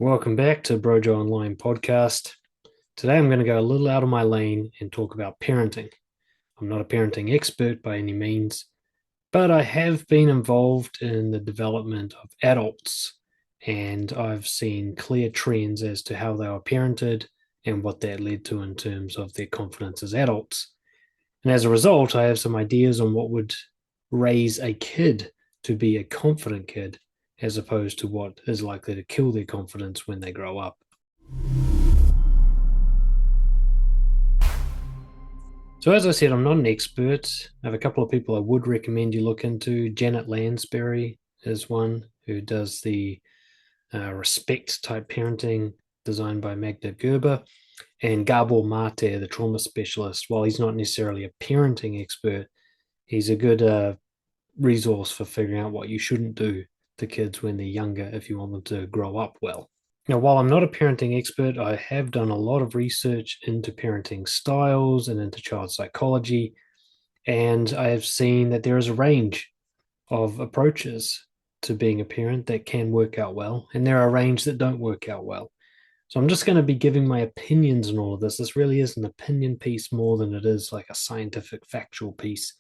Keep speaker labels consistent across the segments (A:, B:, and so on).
A: Welcome back to Brojo Online Podcast. Today I'm going to go a little out of my lane and talk about parenting. I'm not a parenting expert by any means, but I have been involved in the development of adults, and I've seen clear trends as to how they were parented and what that led to in terms of their confidence as adults. And as a result, I have some ideas on what would raise a kid to be a confident kid as opposed to what is likely to kill their confidence when they grow up. So, as I said, I'm not an expert. I have a couple of people I would recommend you look into. Janet Lansbury is one who does the respect type parenting designed by Magda Gerber, and Gabor Mate, the trauma specialist. While he's not necessarily a parenting expert, he's a good resource for figuring out what you shouldn't do to kids when they're younger if you want them to grow up well. Now, while I'm not a parenting expert, I have done a lot of research into parenting styles and into child psychology, and I have seen that there is a range of approaches to being a parent that can work out well, and there are a range that don't work out well. So I'm just going to be giving my opinions on all of this. This really is an opinion piece more than it is like a scientific, factual piece,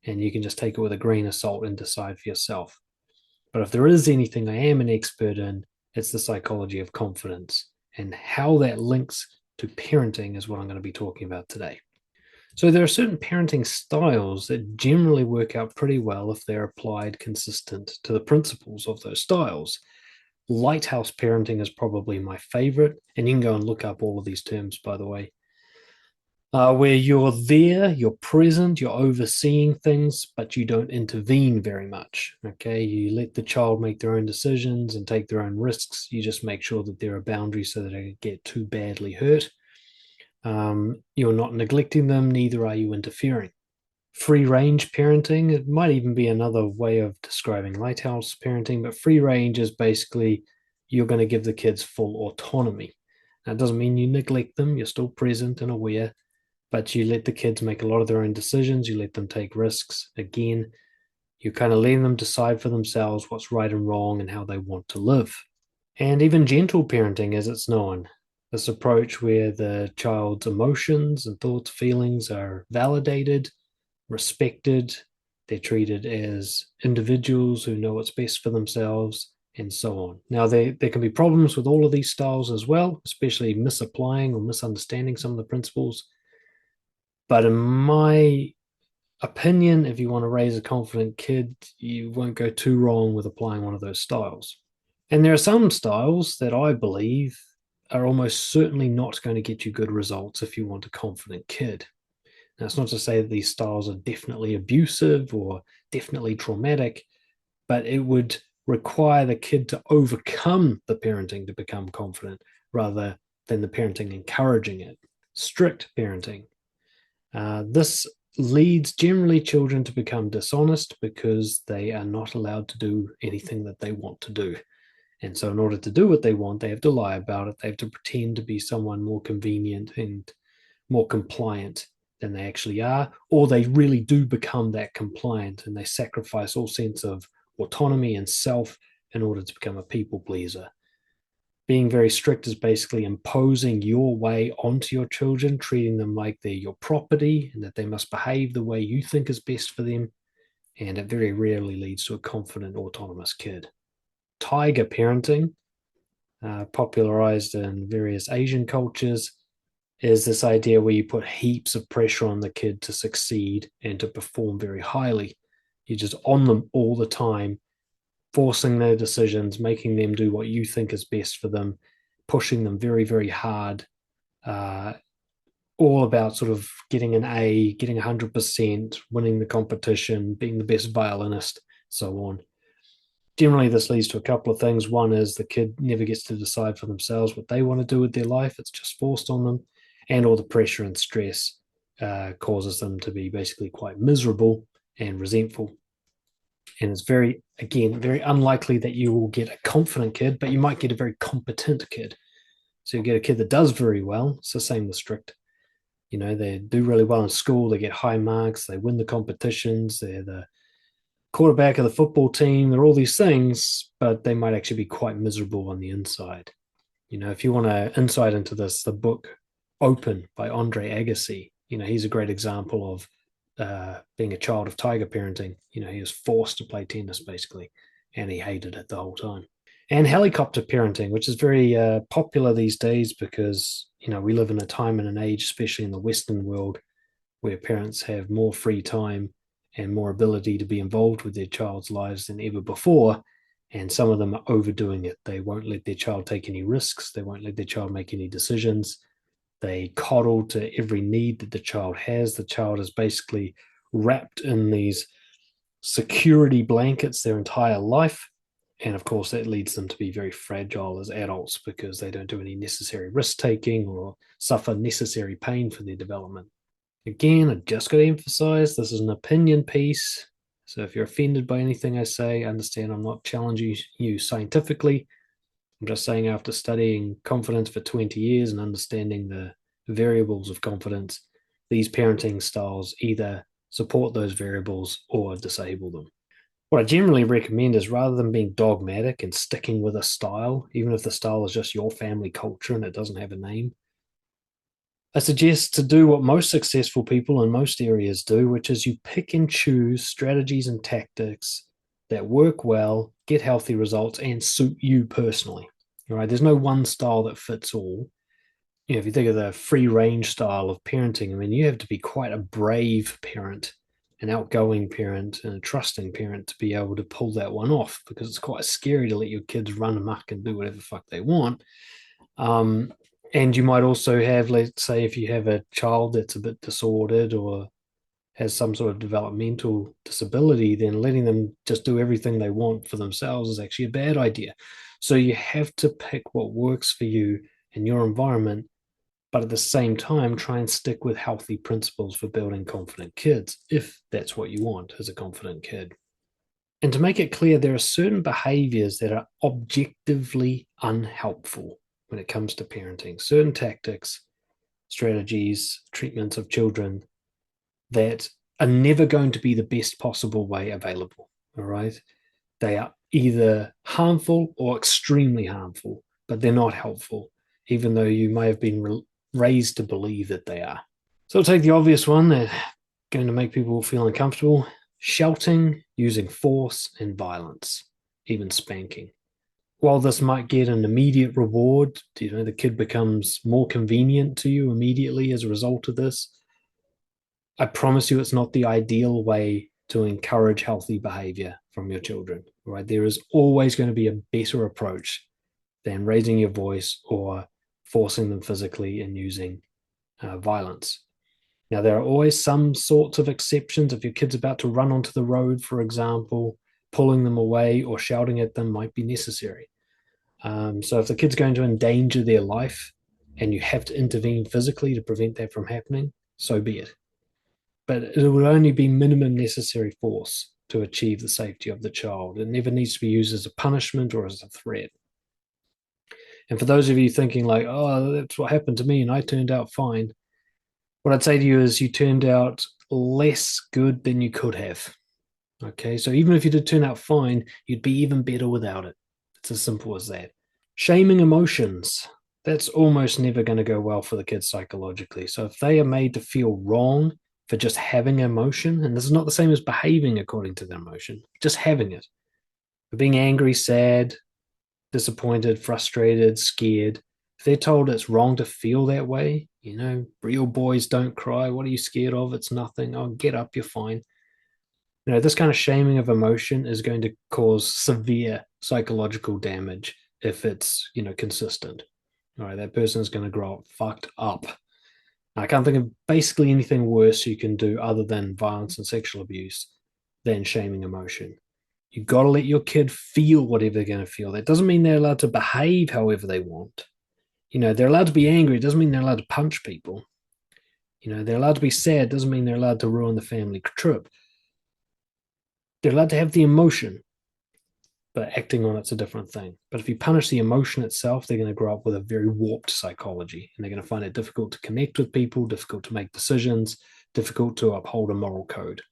A: and you can just take it with a grain of salt and decide for yourself. But if there is anything I am an expert in, it's the psychology of confidence, and how that links to parenting is what I'm going to be talking about today. So there are certain parenting styles that generally work out pretty well if they're applied consistent to the principles of those styles. Lighthouse parenting is probably my favorite, and you can go and look up all of these terms, by the way, where you're there, you're present, you're overseeing things, but you don't intervene very much. Okay, you let the child make their own decisions and take their own risks. You just make sure that there are boundaries so that they don't get too badly hurt. You're not neglecting them, neither are you interfering. Free range parenting, it might even be another way of describing lighthouse parenting, but free range is basically you're going to give the kids full autonomy. That doesn't mean you neglect them, you're still present and aware, but you let the kids make a lot of their own decisions. You let them take risks. Again, you kind of letting them decide for themselves what's right and wrong and how they want to live. And even gentle parenting, as it's known, this approach where the child's emotions and thoughts, feelings are validated, respected, they're treated as individuals who know what's best for themselves, and so on. Now, there can be problems with all of these styles as well, especially misapplying or misunderstanding some of the principles. But in my opinion, if you want to raise a confident kid, you won't go too wrong with applying one of those styles. And there are some styles that I believe are almost certainly not going to get you good results if you want a confident kid. Now, it's not to say that these styles are definitely abusive or definitely traumatic, but it would require the kid to overcome the parenting to become confident rather than the parenting encouraging it. Strict parenting. This leads generally children to become dishonest because they are not allowed to do anything that they want to do. And so, in order to do what they want, they have to lie about it. They have to pretend to be someone more convenient and more compliant than they actually are, or they really do become that compliant and they sacrifice all sense of autonomy and self in order to become a people pleaser. Being very strict is basically imposing your way onto your children, treating them like they're your property and that they must behave the way you think is best for them. And it very rarely leads to a confident, autonomous kid. Tiger parenting, popularized in various Asian cultures, is this idea where you put heaps of pressure on the kid to succeed and to perform very highly. You're just on them all the time, forcing their decisions, making them do what you think is best for them, pushing them very, very hard, uh, all about sort of getting an A, getting 100%, winning the competition, being the best violinist, so on. Generally, this leads to a couple of things. One is the kid never gets to decide for themselves what they want to do with their life. It's just forced on them. And all the pressure and stress causes them to be basically quite miserable and resentful. And it's very, again, very unlikely that you will get a confident kid, but you might get a very competent kid. So you get a kid that does very well. It's the same with strict. You know, they do really well in school. They get high marks. They win the competitions. They're the quarterback of the football team. They're all these things, but they might actually be quite miserable on the inside. If you want an insight into this, the book Open by Andre Agassi, he's a great example of being a child of tiger parenting. He was forced to play tennis basically, and he hated it the whole time. And helicopter parenting, which is very popular these days because, we live in a time and an age, especially in the Western world, where parents have more free time and more ability to be involved with their child's lives than ever before. And some of them are overdoing it. They won't let their child take any risks. They won't let their child make any decisions. They coddle to every need that the child has. The child is basically wrapped in these security blankets their entire life. And of course, that leads them to be very fragile as adults because they don't do any necessary risk taking or suffer necessary pain for their development. Again, I just got to emphasize this is an opinion piece. So if you're offended by anything I say, understand I'm not challenging you scientifically. I'm just saying after studying confidence for 20 years and understanding the variables of confidence, these parenting styles either support those variables or disable them. What I generally recommend is rather than being dogmatic and sticking with a style, even if the style is just your family culture and it doesn't have a name, I suggest to do what most successful people in most areas do, which is you pick and choose strategies and tactics that work well, get healthy results, and suit you personally. All right, there's no one style that fits all. If you think of the free range style of parenting, I mean, you have to be quite a brave parent, an outgoing parent, and a trusting parent to be able to pull that one off because it's quite scary to let your kids run amok and do whatever the fuck they want. And you might also have, let's say, if you have a child that's a bit disordered or has some sort of developmental disability, then letting them just do everything they want for themselves is actually a bad idea. So you have to pick what works for you and your environment, but at the same time, try and stick with healthy principles for building confident kids, if that's what you want as a confident kid. And to make it clear, there are certain behaviors that are objectively unhelpful when it comes to parenting, certain tactics, strategies, treatments of children that are never going to be the best possible way available. All right. They are either harmful or extremely harmful, but they're not helpful, even though you may have been raised to believe that they are. So I'll take the obvious one that's going to make people feel uncomfortable: shouting, using force and violence, even spanking. While this might get an immediate reward, the kid becomes more convenient to you immediately as a result of this, I promise you it's not the ideal way to encourage healthy behavior from your children, right? There is always going to be a better approach than raising your voice or forcing them physically and using violence. Now, there are always some sorts of exceptions. If your kid's about to run onto the road, for example, pulling them away or shouting at them might be necessary. So if the kid's going to endanger their life and you have to intervene physically to prevent that from happening, so be it. But it would only be minimum necessary force to achieve the safety of the child. It never needs to be used as a punishment or as a threat. And for those of you thinking like, oh, that's what happened to me and I turned out fine, what I'd say to you is you turned out less good than you could have. Okay, so even if you did turn out fine, you'd be even better without it. It's as simple as that. Shaming emotions. That's almost never going to go well for the kids psychologically. So if they are made to feel wrong for just having emotion, and this is not the same as behaving according to the emotion, just having it, for being angry, sad, disappointed, frustrated, scared, if they're told it's wrong to feel that way, real boys don't cry. What are you scared of? It's nothing. Oh, get up, you're fine. This kind of shaming of emotion is going to cause severe psychological damage if it's, consistent. All right, that person is going to grow up fucked up. I can't think of basically anything worse you can do other than violence and sexual abuse than shaming emotion. You've got to let your kid feel whatever they're going to feel. That doesn't mean they're allowed to behave however they want. They're allowed to be angry. It doesn't mean they're allowed to punch people. They're allowed to be sad. It doesn't mean they're allowed to ruin the family trip. They're allowed to have the emotion, but acting on it's a different thing. But if you punish the emotion itself, they're going to grow up with a very warped psychology, and they're going to find it difficult to connect with people, difficult to make decisions, difficult to uphold a moral code,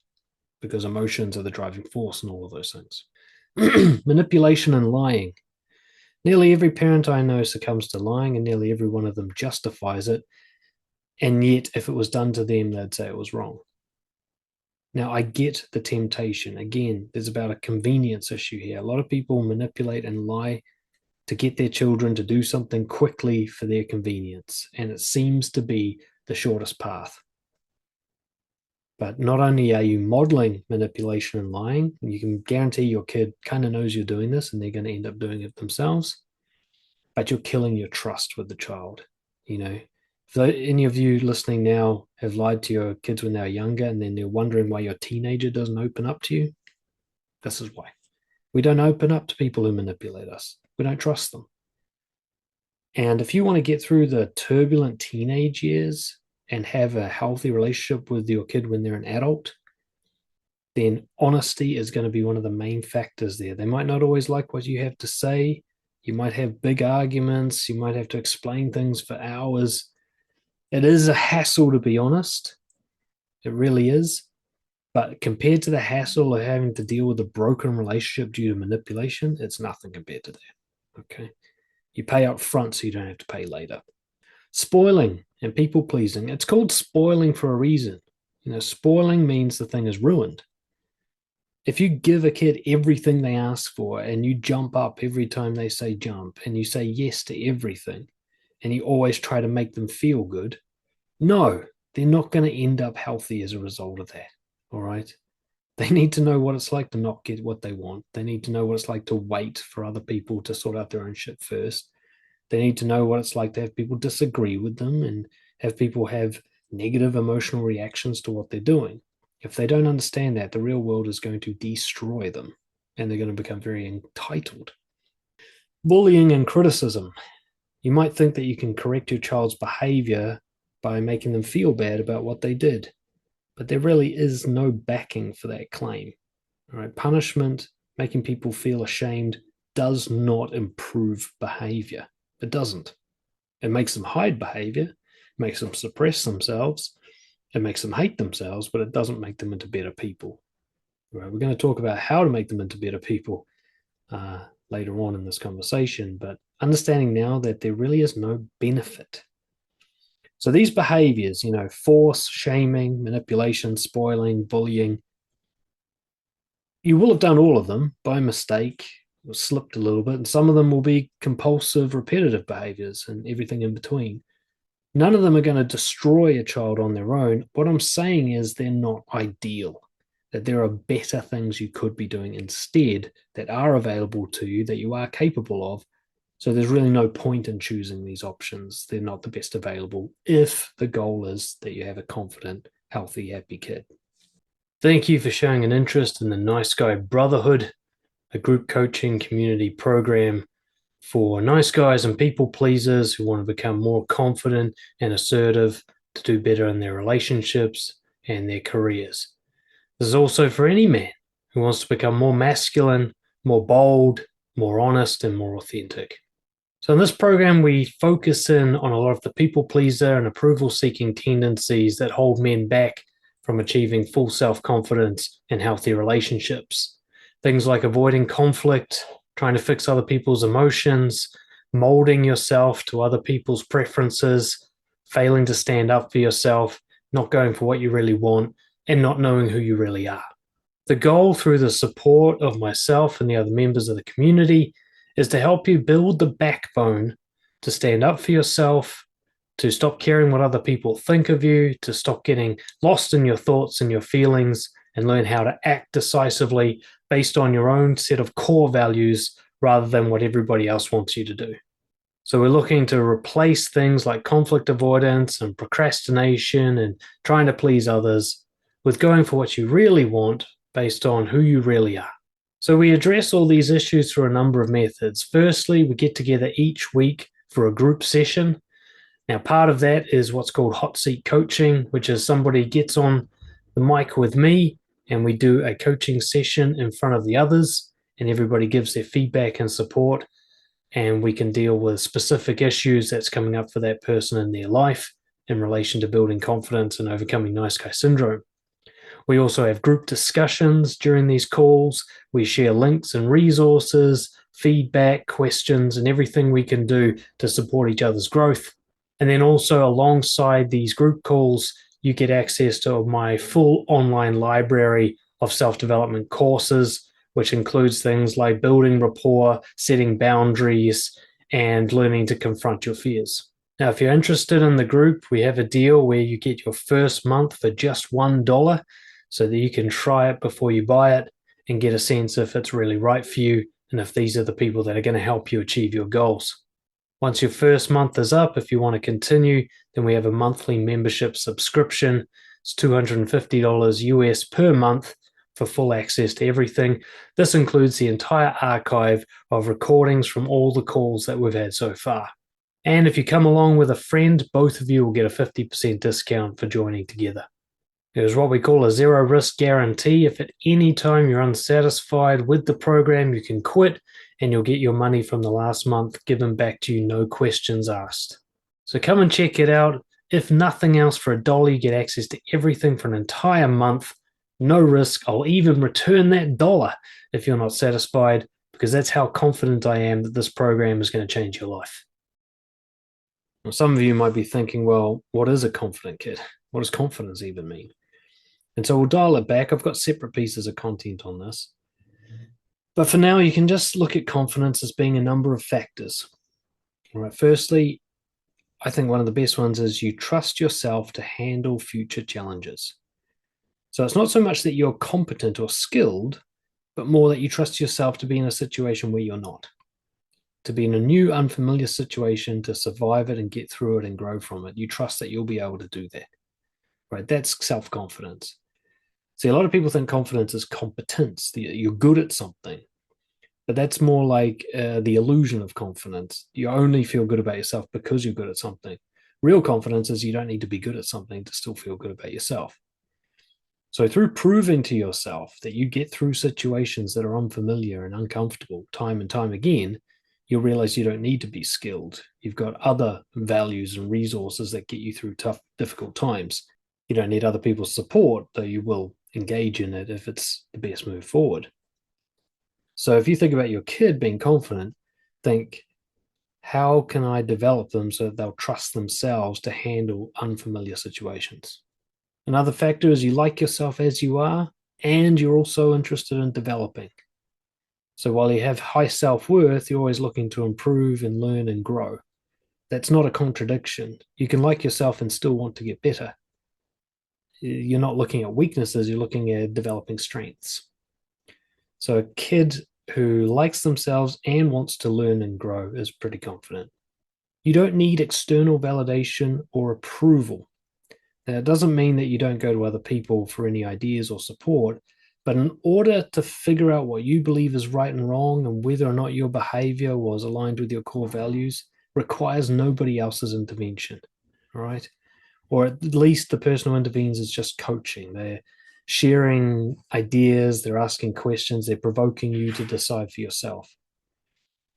A: because emotions are the driving force in all of those things. Manipulation and lying. Nearly every parent I know succumbs to lying, and nearly every one of them justifies it. And yet, if it was done to them, they'd say it was wrong. Now, I get the temptation. Again, there's about a convenience issue here. A lot of people manipulate and lie to get their children to do something quickly for their convenience, and it seems to be the shortest path. But not only are you modeling manipulation and lying, you can guarantee your kid kind of knows you're doing this and they're going to end up doing it themselves, but you're killing your trust with the child. You know, if any of you listening now have lied to your kids when they were younger and then they're wondering why your teenager doesn't open up to you, this is why. We don't open up to people who manipulate us. We don't trust them. And if you want to get through the turbulent teenage years and have a healthy relationship with your kid when they're an adult, then honesty is going to be one of the main factors there. They might not always like what you have to say. You might have big arguments. You might have to explain things for hours. It is a hassle, to be honest. It really is. But compared to the hassle of having to deal with a broken relationship due to manipulation, it's nothing compared to that. Okay. You pay up front so you don't have to pay later. Spoiling and people pleasing. It's called spoiling for a reason. You know, spoiling means the thing is ruined. If you give a kid everything they ask for and you jump up every time they say jump and you say yes to everything and you always try to make them feel good, no, they're not going to end up healthy as a result of that. All right. They need to know what it's like to not get what they want. They need to know what it's like to wait for other people to sort out their own shit first. They need to know what it's like to have people disagree with them and have people have negative emotional reactions to what they're doing. If they don't understand that, the real world is going to destroy them and they're going to become very entitled. Bullying and criticism. You might think that you can correct your child's behavior by making them feel bad about what they did, but there really is no backing for that claim. All right, punishment, making people feel ashamed, does not improve behavior. It doesn't. It makes them hide behavior, makes them suppress themselves, it makes them hate themselves, but it doesn't make them into better people. Right, we're going to talk about how to make them into better people later on in this conversation, but understanding now that there really is no benefit. So these behaviors, you know, force, shaming, manipulation, spoiling, bullying, you will have done all of them by mistake or slipped a little bit, and some of them will be compulsive, repetitive behaviors and everything in between. None of them are going to destroy a child on their own. What I'm saying is they're not ideal, that there are better things you could be doing instead that are available to you, that you are capable of. So there's really no point in choosing these options. They're not the best available if the goal is that you have a confident, healthy, happy kid. Thank you for showing an interest in the Nice Guy Brotherhood, a group coaching community program for nice guys and people pleasers who want to become more confident and assertive to do better in their relationships and their careers. This is also for any man who wants to become more masculine, more bold, more honest, and more authentic. So in this program, we focus in on a lot of the people pleaser and approval seeking tendencies that hold men back from achieving full self-confidence and healthy relationships. Things like avoiding conflict, trying to fix other people's emotions, molding yourself to other people's preferences, failing to stand up for yourself, not going for what you really want, and not knowing who you really are. The goal, through the support of myself and the other members of the community, is to help you build the backbone to stand up for yourself, to stop caring what other people think of you, to stop getting lost in your thoughts and your feelings, and learn how to act decisively based on your own set of core values rather than what everybody else wants you to do. So we're looking to replace things like conflict avoidance and procrastination and trying to please others with going for what you really want based on who you really are. So we address all these issues through a number of methods. Firstly, we get together each week for a group session. Now, part of that is what's called hot seat coaching, which is somebody gets on the mic with me and we do a coaching session in front of the others, and everybody gives their feedback and support, and we can deal with specific issues that's coming up for that person in their life in relation to building confidence and overcoming nice guy syndrome. We also have group discussions during these calls. We share links and resources feedback, questions, and everything we can do to support each other's growth. And then also alongside these group calls, you get access to my full online library of self-development courses, which includes things like building rapport, setting boundaries, and learning to confront your fears. Now, if you're interested in the group, we have a deal where you get your first month for just $1 so that you can try it before you buy it and get a sense if it's really right for you and if these are the people that are going to help you achieve your goals. Once your first month is up, if you want to continue, then we have a monthly membership subscription. It's $250 US per month for full access to everything. This includes the entire archive of recordings from all the calls that we've had so far. And if you come along with a friend, both of you will get a 50% discount for joining together. There's what we call a zero risk guarantee. If at any time you're unsatisfied with the program, you can quit and you'll get your money from the last month given back to you, no questions asked. So come and check it out. If nothing else, for $1, you get access to everything for an entire month. No risk. I'll even return that dollar if you're not satisfied, because that's how confident I am that this program is going to change your life. Now, some of you might be thinking, well, what is a confident kid? What does confidence even mean? And so we'll dial it back. I've got separate pieces of content on this. But for now, you can just look at confidence as being a number of factors. All right. Firstly, I think one of the best ones is you trust yourself to handle future challenges. So it's not so much that you're competent or skilled, but more that you trust yourself to be in a situation where you're not. To be in a new, unfamiliar situation, to survive it and get through it and grow from it. You trust that you'll be able to do that. Right? That's self-confidence. See, a lot of people think confidence is competence. You're good at something. But that's more like the illusion of confidence. You only feel good about yourself because you're good at something. Real confidence is you don't need to be good at something to still feel good about yourself. So through proving to yourself that you get through situations that are unfamiliar and uncomfortable time and time again, you'll realize you don't need to be skilled. You've got other values and resources that get you through tough, difficult times. You don't need other people's support, though you will engage in it if it's the best move forward. So if you think about your kid being confident, think, how can I develop them so that they'll trust themselves to handle unfamiliar situations? Another factor is you like yourself as you are, and you're also interested in developing. So while you have high self-worth, you're always looking to improve and learn and grow. That's not a contradiction. You can like yourself and still want to get better. You're not looking at weaknesses, you're looking at developing strengths. So a kid who likes themselves and wants to learn and grow is pretty confident. You don't need external validation or approval. Now, it doesn't mean that you don't go to other people for any ideas or support, but in order to figure out what you believe is right and wrong and whether or not your behavior was aligned with your core values requires nobody else's intervention, all right? Or at least the person who intervenes is just coaching. They're sharing ideas, they're asking questions, they're provoking you to decide for yourself.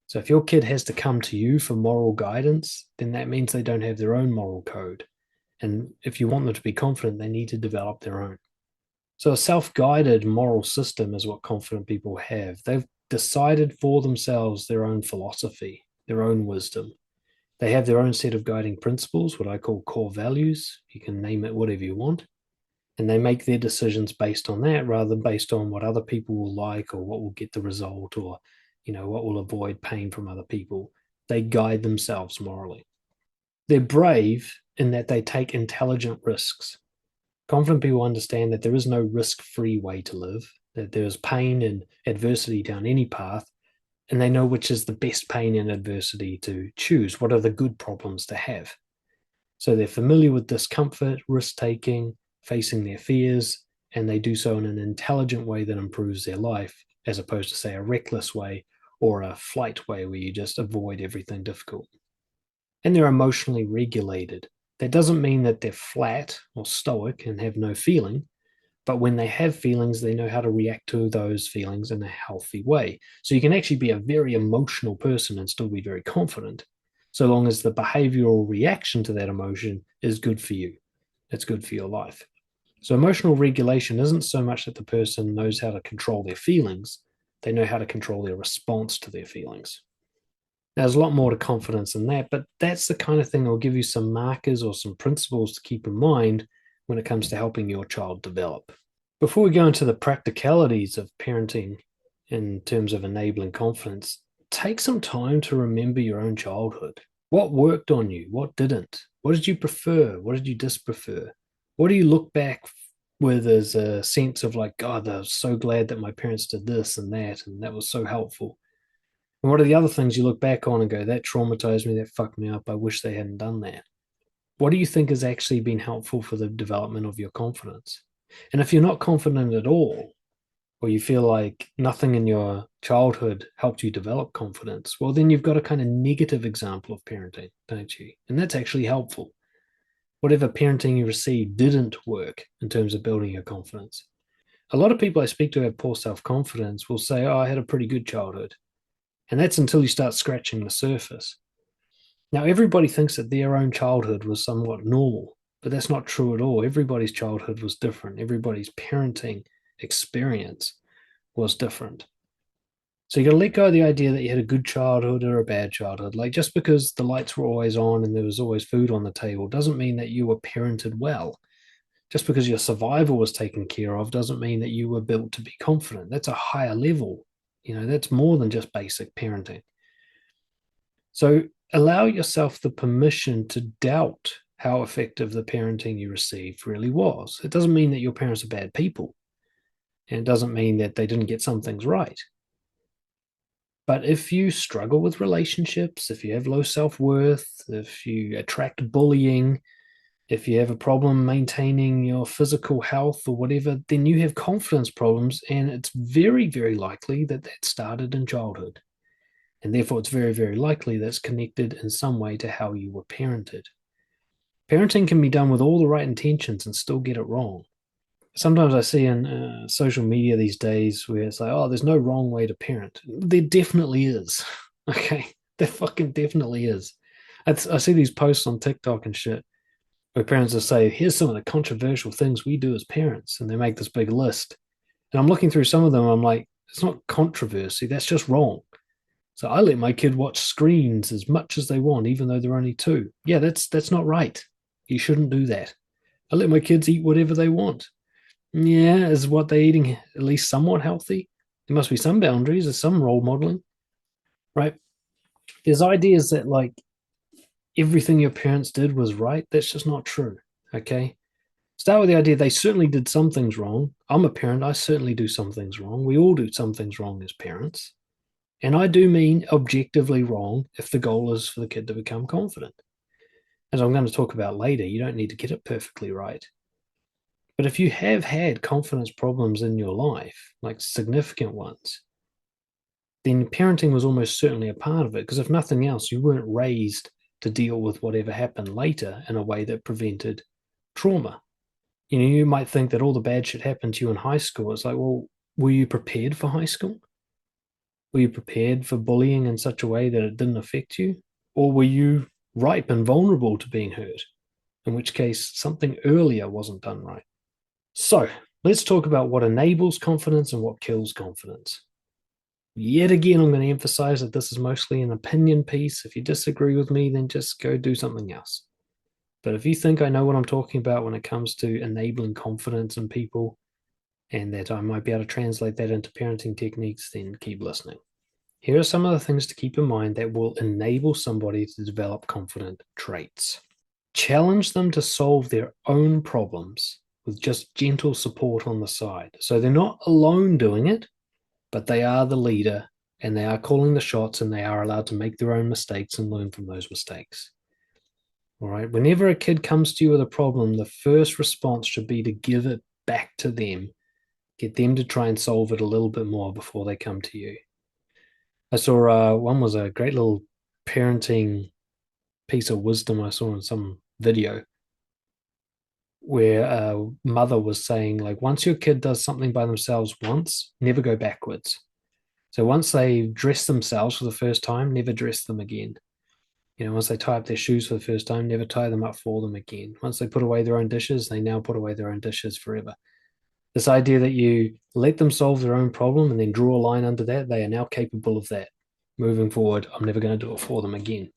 A: So if your kid has to come to you for moral guidance, then that means they don't have their own moral code. And if you want them to be confident, they need to develop their own. So a self-guided moral system is what confident people have. They've decided for themselves their own philosophy, their own wisdom. They have their own set of guiding principles, what I call core values. You can name it whatever you want. And they make their decisions based on that rather than based on what other people will like or what will get the result or, what will avoid pain from other people. They guide themselves morally. They're brave in that they take intelligent risks. Confident people understand that there is no risk-free way to live, that there's pain and adversity down any path, and they know which is the best pain and adversity to choose. What are the good problems to have? So they're familiar with discomfort, risk-taking, facing their fears, and they do so in an intelligent way that improves their life, as opposed to, say, a reckless way or a flight way where you just avoid everything difficult. And they're emotionally regulated. That doesn't mean that they're flat or stoic and have no feeling, but when they have feelings, they know how to react to those feelings in a healthy way. So you can actually be a very emotional person and still be very confident, so long as the behavioral reaction to that emotion is good for you. It's good for your life. So emotional regulation isn't so much that the person knows how to control their feelings, They know how to control their response to their feelings. Now, there's a lot more to confidence than that, but that's the kind of thing that will give you some markers or some principles to keep in mind when it comes to helping your child develop. Before we go into the practicalities of parenting in terms of enabling confidence, take some time to remember your own childhood. What worked on you? What didn't? What did you prefer? What did you disprefer? What do you look back with as a sense of like, God, I was so glad that my parents did this and that was so helpful? And what are the other things you look back on and go, that traumatized me, that fucked me up, I wish they hadn't done that? What do you think has actually been helpful for the development of your confidence? And if you're not confident at all, or you feel like nothing in your childhood helped you develop confidence, well, then you've got a kind of negative example of parenting, don't you? And that's actually helpful. Whatever parenting you received didn't work in terms of building your confidence. A lot of people I speak to who have poor self confidence will say, oh, I had a pretty good childhood. And that's until you start scratching the surface. Now, everybody thinks that their own childhood was somewhat normal, but that's not true at all. Everybody's childhood was different. Everybody's parenting experience was different. So you got to let go of the idea that you had a good childhood or a bad childhood. Like just because the lights were always on and there was always food on the table doesn't mean that you were parented well. Just because your survival was taken care of doesn't mean that you were built to be confident. That's a higher level. That's more than just basic parenting. So allow yourself the permission to doubt how effective the parenting you received really was. It doesn't mean that your parents are bad people. And it doesn't mean that they didn't get some things right. But if you struggle with relationships, if you have low self worth, if you attract bullying, if you have a problem maintaining your physical health or whatever, then you have confidence problems. And it's very, very likely that that started in childhood. And therefore, it's very, very likely that's connected in some way to how you were parented. Parenting can be done with all the right intentions and still get it wrong. Sometimes I see in social media these days where it's like, oh, there's no wrong way to parent. There definitely is. Okay. There fucking definitely is. I see these posts on TikTok and shit where parents will say, here's some of the controversial things we do as parents. And they make this big list. And I'm looking through some of them. And I'm like, it's not controversy. That's just wrong. So I let my kid watch screens as much as they want, even though they're only 2. Yeah, that's not right. You shouldn't do that. I let my kids eat whatever they want. Yeah, is what they're eating at least somewhat healthy? There must be some boundaries, there's some role modeling, right? There's ideas that like everything your parents did was right. That's just not true. Okay. Start with the idea they certainly did some things wrong. I'm a parent, I certainly do some things wrong. We all do some things wrong as parents. And I do mean objectively wrong if the goal is for the kid to become confident. As I'm going to talk about later, you don't need to get it perfectly right. But if you have had confidence problems in your life, like significant ones, then parenting was almost certainly a part of it. Because if nothing else, you weren't raised to deal with whatever happened later in a way that prevented trauma. You might think that all the bad shit happened to you in high school. It's like, well, were you prepared for high school? Were you prepared for bullying in such a way that it didn't affect you? Or were you ripe and vulnerable to being hurt? In which case, something earlier wasn't done right. So, let's talk about what enables confidence and what kills confidence. Yet again, I'm going to emphasize that this is mostly an opinion piece. If you disagree with me, then just go do something else. But if you think I know what I'm talking about when it comes to enabling confidence in people and that I might be able to translate that into parenting techniques, then keep listening. Here are some of the things to keep in mind that will enable somebody to develop confident traits. Challenge them to solve their own problems with just gentle support on the side. So they're not alone doing it, but they are the leader and they are calling the shots and they are allowed to make their own mistakes and learn from those mistakes. All right. Whenever a kid comes to you with a problem, the first response should be to give it back to them, get them to try and solve it a little bit more before they come to you. I saw one was a great little parenting piece of wisdom I saw in some video where a mother was saying, like, once your kid does something by themselves once, never go backwards. So once they dress themselves for the first time, never dress them again. Once they tie up their shoes for the first time, never tie them up for them again. Once they put away their own dishes, they now put away their own dishes forever. This idea that you let them solve their own problem and then draw a line under that, they are now capable of that. Moving forward, I'm never going to do it for them again.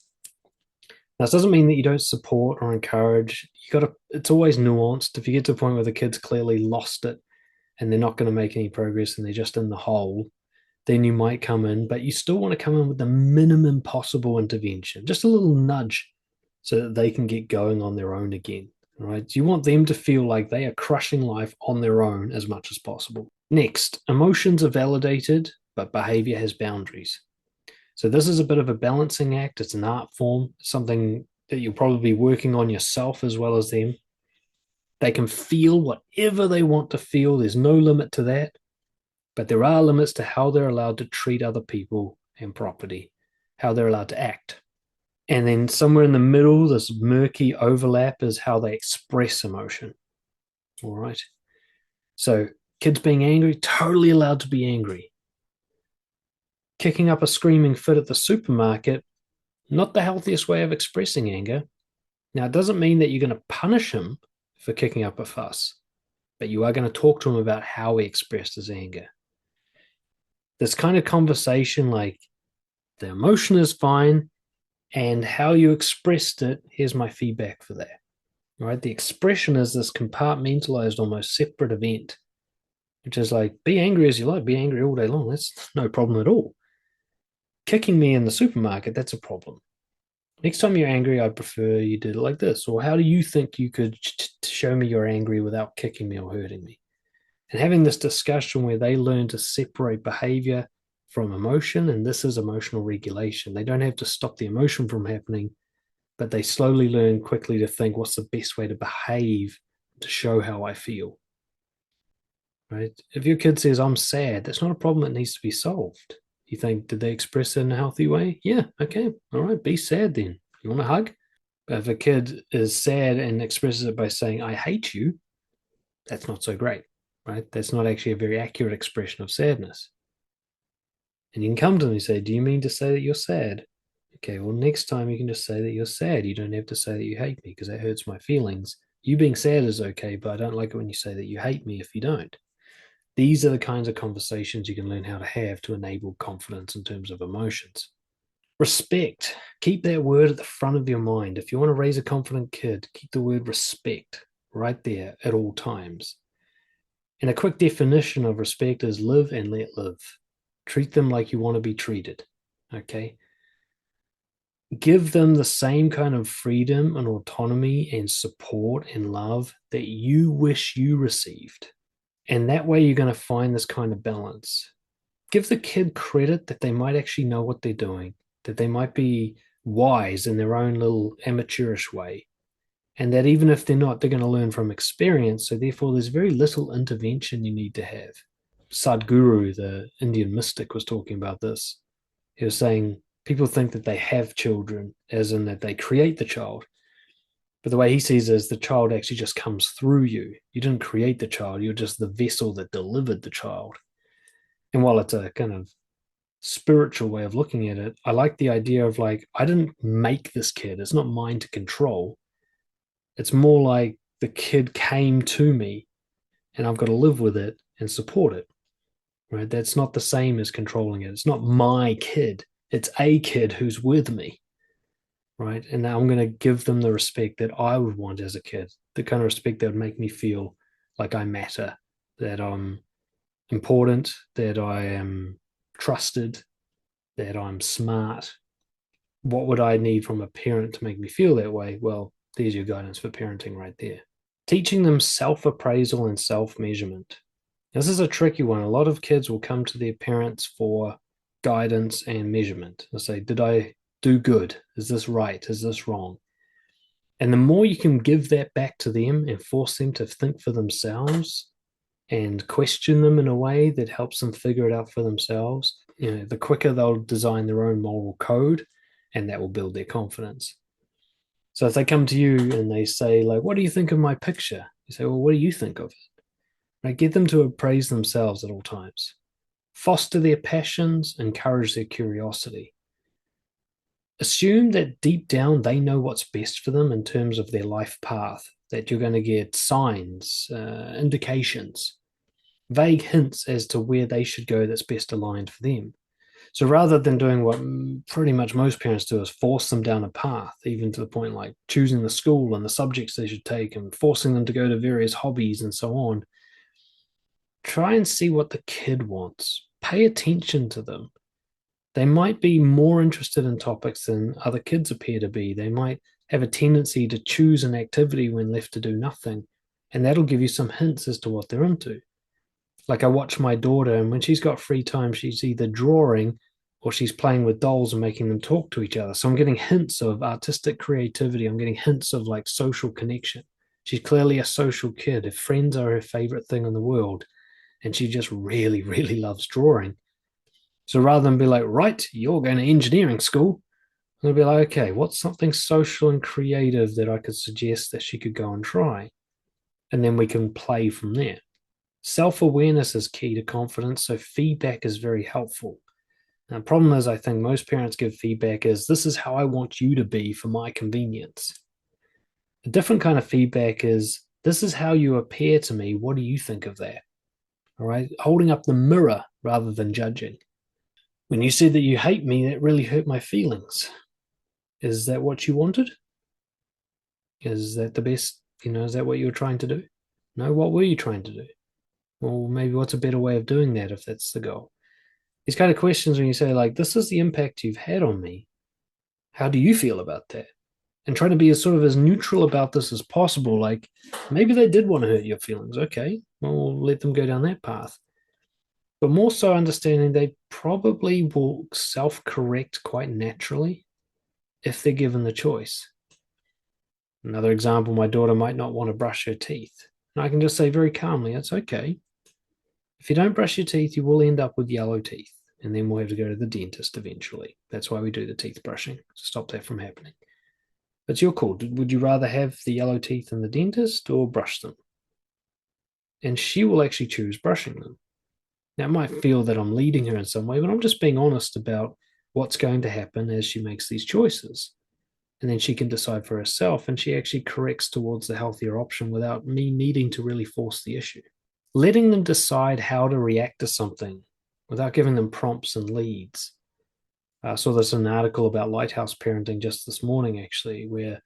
A: Now, this doesn't mean that you don't support or encourage. You got to. It's always nuanced. If you get to a point where the kid's clearly lost it and they're not going to make any progress and they're just in the hole, then you might come in, but you still want to come in with the minimum possible intervention, just a little nudge so that they can get going on their own again. Right? You want them to feel like they are crushing life on their own as much as possible. Next, emotions are validated, but behavior has boundaries. So this is a bit of a balancing act. It's an art form, something that you'll probably be working on yourself as well as them. They can feel whatever they want to feel. There's no limit to that. But there are limits to how they're allowed to treat other people and property, how they're allowed to act. And then somewhere in the middle, this murky overlap is how they express emotion. All right. So kids being angry, totally allowed to be angry. Kicking up a screaming fit at the supermarket, not the healthiest way of expressing anger. Now, it doesn't mean that you're going to punish him for kicking up a fuss, but you are going to talk to him about how he expressed his anger. This kind of conversation, like the emotion is fine, and how you expressed it, here's my feedback for that. Right? The expression is this compartmentalized, almost separate event, which is like, be angry as you like, be angry all day long. That's no problem at all. Kicking me in the supermarket, that's a problem. Next time you're angry, I'd prefer you did it like this. Or how do you think you could show me you're angry without kicking me or hurting me? And having this discussion where they learn to separate behavior from emotion, and this is emotional regulation. They don't have to stop the emotion from happening, but they slowly learn quickly to think, what's the best way to behave to show how I feel? Right? If your kid says, I'm sad, that's not a problem that needs to be solved. You think, did they express it in a healthy way? Yeah, okay, all right, be sad then. You want a hug? But if a kid is sad and expresses it by saying, I hate you, that's not so great, right? That's not actually a very accurate expression of sadness. And you can come to them and say, do you mean to say that you're sad? Okay, well, next time you can just say that you're sad. You don't have to say that you hate me because that hurts my feelings. You being sad is okay, but I don't like it when you say that you hate me if you don't. These are the kinds of conversations you can learn how to have to enable confidence in terms of emotions. Respect. Keep that word at the front of your mind. If you want to raise a confident kid, keep the word respect right there at all times. And a quick definition of respect is live and let live. Treat them like you want to be treated. Okay. Give them the same kind of freedom and autonomy and support and love that you wish you received. And that way, you're going to find this kind of balance. Give the kid credit that they might actually know what they're doing, that they might be wise in their own little amateurish way. And that even if they're not, they're going to learn from experience. So, therefore, there's very little intervention you need to have. Sadhguru, the Indian mystic, was talking about this. He was saying people think that they have children, as in that they create the child. But the way he sees it is the child actually just comes through you. You didn't create the child, you're just the vessel that delivered the child. And while it's a kind of spiritual way of looking at it, I like the idea of like, I didn't make this kid. It's not mine to control. It's more like the kid came to me and I've got to live with it and support it. Right? That's not the same as controlling it. It's not my kid. It's a kid who's with me. Right. And now I'm going to give them the respect that I would want as a kid, the kind of respect that would make me feel like I matter, that I'm important, that I am trusted, that I'm smart. What would I need from a parent to make me feel that way? Well, there's your guidance for parenting right there. Teaching them self appraisal and self measurement. This is a tricky one. A lot of kids will come to their parents for guidance and measurement. They'll say, did I do good? Is this right? Is this wrong? And the more you can give that back to them and force them to think for themselves and question them in a way that helps them figure it out for themselves, the quicker they'll design their own moral code, and that will build their confidence. So if they come to you and they say, like, what do you think of my picture? You say, well, what do you think of it? Right? Get them to appraise themselves at all times. Foster their passions, encourage their curiosity. Assume that deep down they know what's best for them in terms of their life path, that you're going to get signs, indications. vague hints as to where they should go that's best aligned for them. So rather than doing what pretty much most parents do is force them down a path, even to the point like choosing the school and the subjects they should take and forcing them to go to various hobbies and so on, try and see what the kid wants. Pay attention to them. They might be more interested in topics than other kids appear to be. They might have a tendency to choose an activity when left to do nothing, and that'll give you some hints as to what they're into. Like I watch my daughter, and when she's got free time, she's either drawing or she's playing with dolls and making them talk to each other. So I'm getting hints of artistic creativity. I'm getting hints of like social connection. She's clearly a social kid. If friends are her favorite thing in the world, and she just really, really loves drawing. So rather than be like, right, you're going to engineering school, I'm going to be like, okay, what's something social and creative that I could suggest that she could go and try? And then we can play from there. Self-awareness is key to confidence, so feedback is very helpful. And the problem is, I think most parents give feedback as, this is how I want you to be for my convenience. A different kind of feedback is, this is how you appear to me. What do you think of that? All right, holding up the mirror rather than judging. When you said that you hate me, that really hurt my feelings. Is that what you wanted? Is that the best? Is that what you were trying to do? No, what were you trying to do? Well, maybe what's a better way of doing that if that's the goal? These kind of questions when you say, like, this is the impact you've had on me. How do you feel about that? And trying to be as sort of as neutral about this as possible. Like, maybe they did want to hurt your feelings. Okay, well, we'll let them go down that path. But more so understanding they probably will self-correct quite naturally if they're given the choice. Another example, my daughter might not want to brush her teeth. And I can just say very calmly, it's okay. If you don't brush your teeth, you will end up with yellow teeth. And then we'll have to go to the dentist eventually. That's why we do the teeth brushing, to stop that from happening. But it's your call. Would you rather have the yellow teeth in the dentist or brush them? And she will actually choose brushing them. Now, it might feel that I'm leading her in some way, but I'm just being honest about what's going to happen as she makes these choices. And then she can decide for herself, and she actually corrects towards the healthier option without me needing to really force the issue. Letting them decide how to react to something without giving them prompts and leads. I saw this in an article about Lighthouse parenting just this morning, actually, where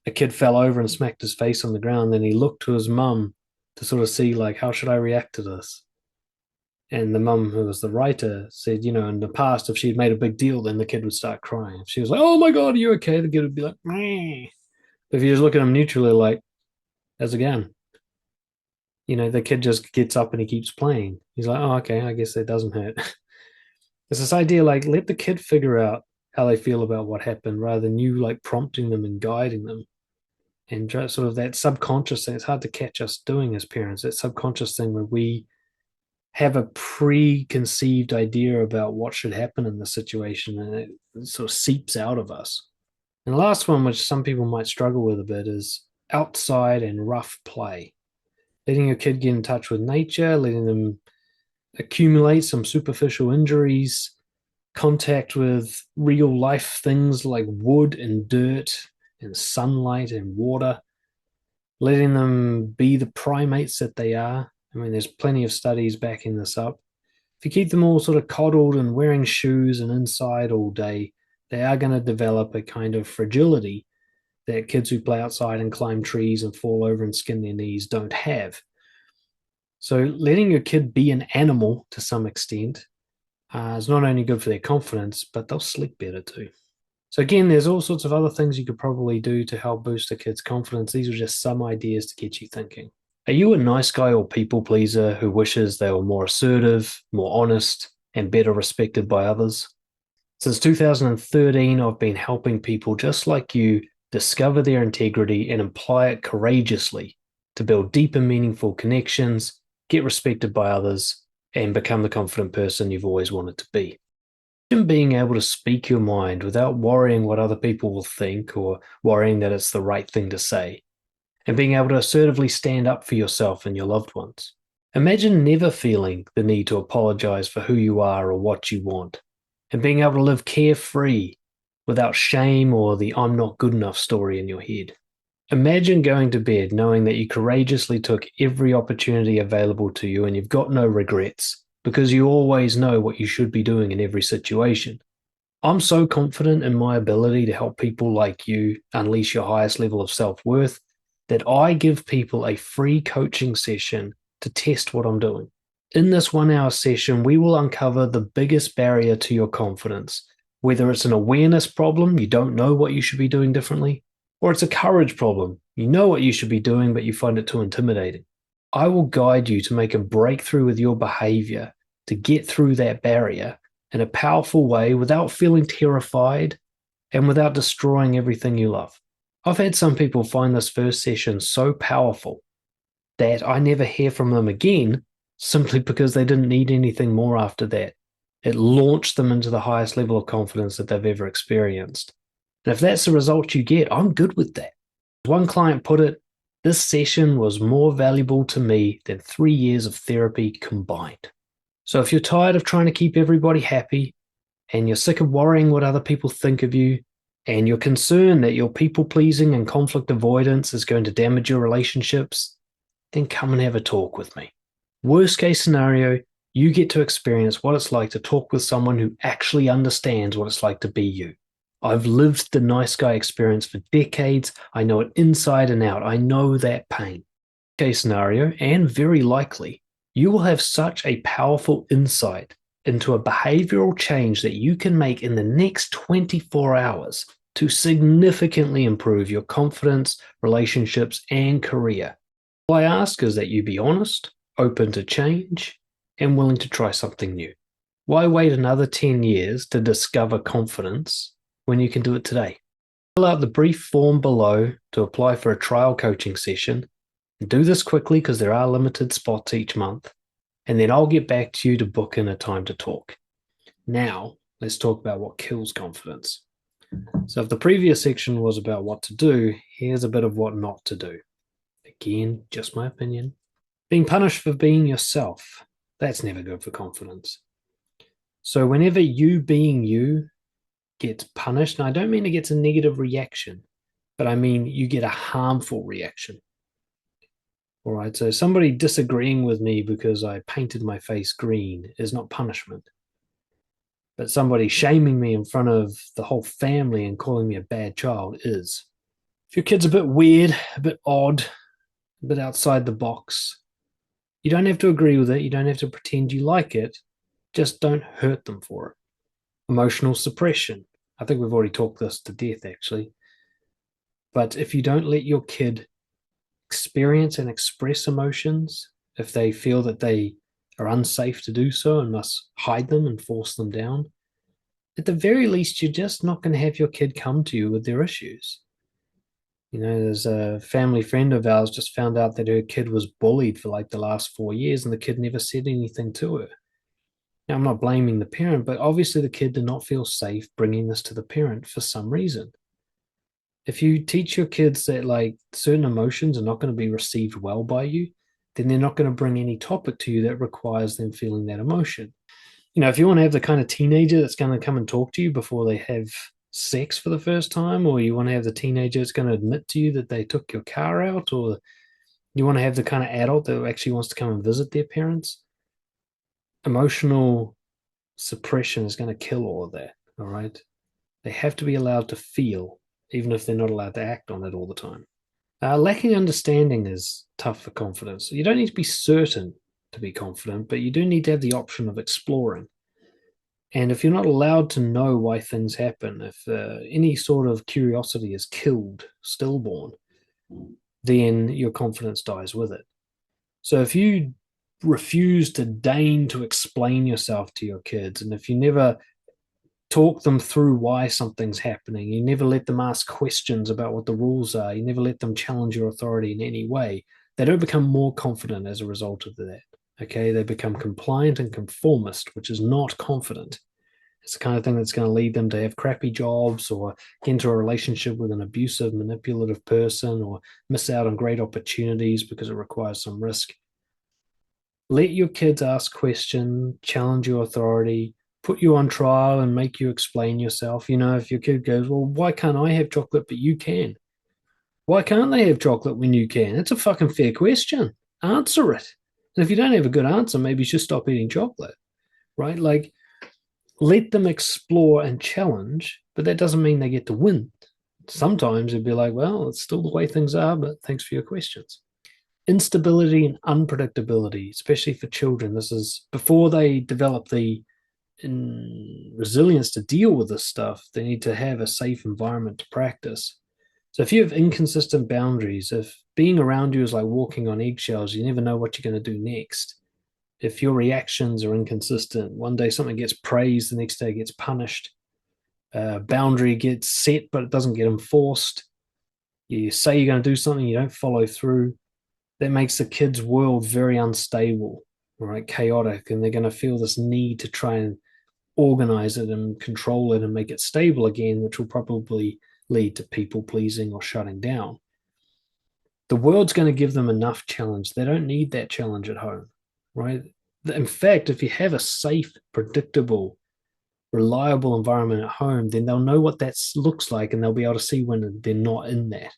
A: a kid fell over and smacked his face on the ground. Then he looked to his mum to sort of see, like, how should I react to this? And the mum, who was the writer, said, in the past, if she'd made a big deal, then the kid would start crying. If she was like, oh my God, are you okay? The kid would be like, meh. But if you just look at him neutrally, like, as again, the kid just gets up and he keeps playing. He's like, oh, okay, I guess that doesn't hurt. It's this idea, like, let the kid figure out how they feel about what happened rather than you, like, prompting them and guiding them. And just sort of that subconscious thing, it's hard to catch us doing as parents, that subconscious thing where we have a preconceived idea about what should happen in the situation, and it sort of seeps out of us. And the last one, which some people might struggle with a bit, is outside and rough play. Letting your kid get in touch with nature, letting them accumulate some superficial injuries, contact with real life things like wood and dirt and sunlight and water, letting them be the primates that they are. I mean, there's plenty of studies backing this up. If you keep them all sort of coddled and wearing shoes and inside all day, they are going to develop a kind of fragility that kids who play outside and climb trees and fall over and skin their knees don't have. So letting your kid be an animal to some extent is not only good for their confidence, but they'll sleep better too. So again, there's all sorts of other things you could probably do to help boost a kid's confidence. These are just some ideas to get you thinking. Are you a nice guy or people pleaser who wishes they were more assertive, more honest, and better respected by others? Since 2013, I've been helping people just like you discover their integrity and apply it courageously to build deep and meaningful connections, get respected by others, and become the confident person you've always wanted to be. And being able to speak your mind without worrying what other people will think or worrying that it's the right thing to say, and being able to assertively stand up for yourself and your loved ones. Imagine never feeling the need to apologize for who you are or what you want, and being able to live carefree without shame or the I'm not good enough story in your head. Imagine going to bed knowing that you courageously took every opportunity available to you and you've got no regrets because you always know what you should be doing in every situation. I'm so confident in my ability to help people like you unleash your highest level of self worth that I give people a free coaching session to test what I'm doing. In this 1 hour session, we will uncover the biggest barrier to your confidence, whether it's an awareness problem, you don't know what you should be doing differently, or it's a courage problem, you know what you should be doing, but you find it too intimidating. I will guide you to make a breakthrough with your behavior to get through that barrier in a powerful way without feeling terrified and without destroying everything you love. I've had some people find this first session so powerful that I never hear from them again simply because they didn't need anything more after that. It launched them into the highest level of confidence that they've ever experienced. And if that's the result you get, I'm good with that. One client put it, this session was more valuable to me than 3 years of therapy combined. So if you're tired of trying to keep everybody happy and you're sick of worrying what other people think of you and you're concerned that your people pleasing and conflict avoidance is going to damage your relationships, then come and have a talk with me. Worst case scenario, you get to experience what it's like to talk with someone who actually understands what it's like to be you. I've lived the nice guy experience for decades. I know it inside and out. I know that pain. Case scenario, and very likely, you will have such a powerful insight into a behavioral change that you can make in the next 24 hours to significantly improve your confidence, relationships, and career. All I ask is that you be honest, open to change, and willing to try something new. Why wait another 10 years to discover confidence when you can do it today? Fill out the brief form below to apply for a trial coaching session. Do this quickly because there are limited spots each month, and then I'll get back to you to book in a time to talk. Now, let's talk about what kills confidence. So if the previous section was about what to do, here's a bit of what not to do. Again, just my opinion. Being punished for being yourself, that's never good for confidence. So whenever you being you gets punished, and I don't mean it gets a negative reaction, but I mean you get a harmful reaction. All right, so somebody disagreeing with me because I painted my face green is not punishment. But somebody shaming me in front of the whole family and calling me a bad child is. If your kid's a bit weird, a bit odd, a bit outside the box, you don't have to agree with it. You don't have to pretend you like it. Just don't hurt them for it. Emotional suppression. I think we've already talked this to death, actually. But if you don't let your kid experience and express emotions, if they feel that they are unsafe to do so and must hide them and force them down, at the very least, you're just not going to have your kid come to you with their issues. You know, there's a family friend of ours just found out that her kid was bullied for like the last 4 years and the kid never said anything to her. Now, I'm not blaming the parent, but obviously the kid did not feel safe bringing this to the parent for some reason. If you teach your kids that like certain emotions are not going to be received well by you, then they're not going to bring any topic to you that requires them feeling that emotion. You know, if you want to have the kind of teenager that's going to come and talk to you before they have sex for the first time, or you want to have the teenager that's going to admit to you that they took your car out, or you want to have the kind of adult that actually wants to come and visit their parents, emotional suppression is going to kill all of that. All right. They have to be allowed to feel, even if they're not allowed to act on it all the time. Lacking understanding is tough for confidence. You don't need to be certain to be confident, but you do need to have the option of exploring. And if you're not allowed to know why things happen, if any sort of curiosity is killed, stillborn, then your confidence dies with it. So if you refuse to deign to explain yourself to your kids, and if you never talk them through why something's happening, you never let them ask questions about what the rules are, you never let them challenge your authority in any way, they don't become more confident as a result of that. Okay, they become compliant and conformist, which is not confident. It's the kind of thing that's going to lead them to have crappy jobs or get into a relationship with an abusive, manipulative person or miss out on great opportunities because it requires some risk. Let your kids ask questions, challenge your authority, put you on trial and make you explain yourself. You know, if your kid goes, well, why can't I have chocolate but you can? Why can't they have chocolate when you can? It's a fucking fair question. Answer it. And if you don't have a good answer, maybe you should stop eating chocolate, right? Like, let them explore and challenge, but that doesn't mean they get to win. Sometimes it'd be like, well, it's still the way things are, but thanks for your questions. Instability and unpredictability, especially for children. This is before they develop the resilience to deal with this stuff, they need to have a safe environment to practice. So if you have inconsistent boundaries, if being around you is like walking on eggshells, you never know what you're going to do next. If your reactions are inconsistent, one day something gets praised, the next day it gets punished. Boundary gets set, but it doesn't get enforced. You say you're going to do something, you don't follow through. That makes the kid's world very unstable, right? Chaotic, and they're going to feel this need to try and organize it and control it and make it stable again, which will probably lead to people pleasing or shutting down. The world's going to give them enough challenge. They don't need that challenge at home, right? In fact, if you have a safe, predictable, reliable environment at home, then they'll know what that looks like and they'll be able to see when they're not in that.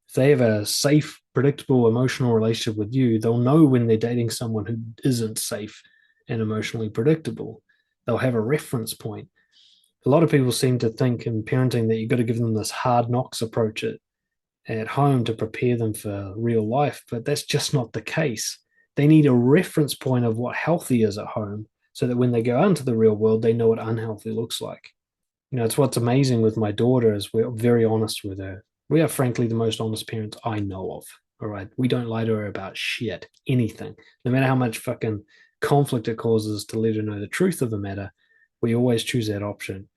A: If they have a safe, predictable, emotional relationship with you, they'll know when they're dating someone who isn't safe and emotionally predictable. They'll have a reference point. A lot of people seem to think in parenting that you've got to give them this hard knocks approach at home to prepare them for real life, but that's just not the case. They need a reference point of what healthy is at home so that when they go out into the real world, they know what unhealthy looks like. It's what's amazing with my daughter is we're very honest with her. We are frankly the most honest parents I know of. All right. We don't lie to her about shit, anything. No matter how much fucking conflict it causes to let her know the truth of the matter, we always choose that option.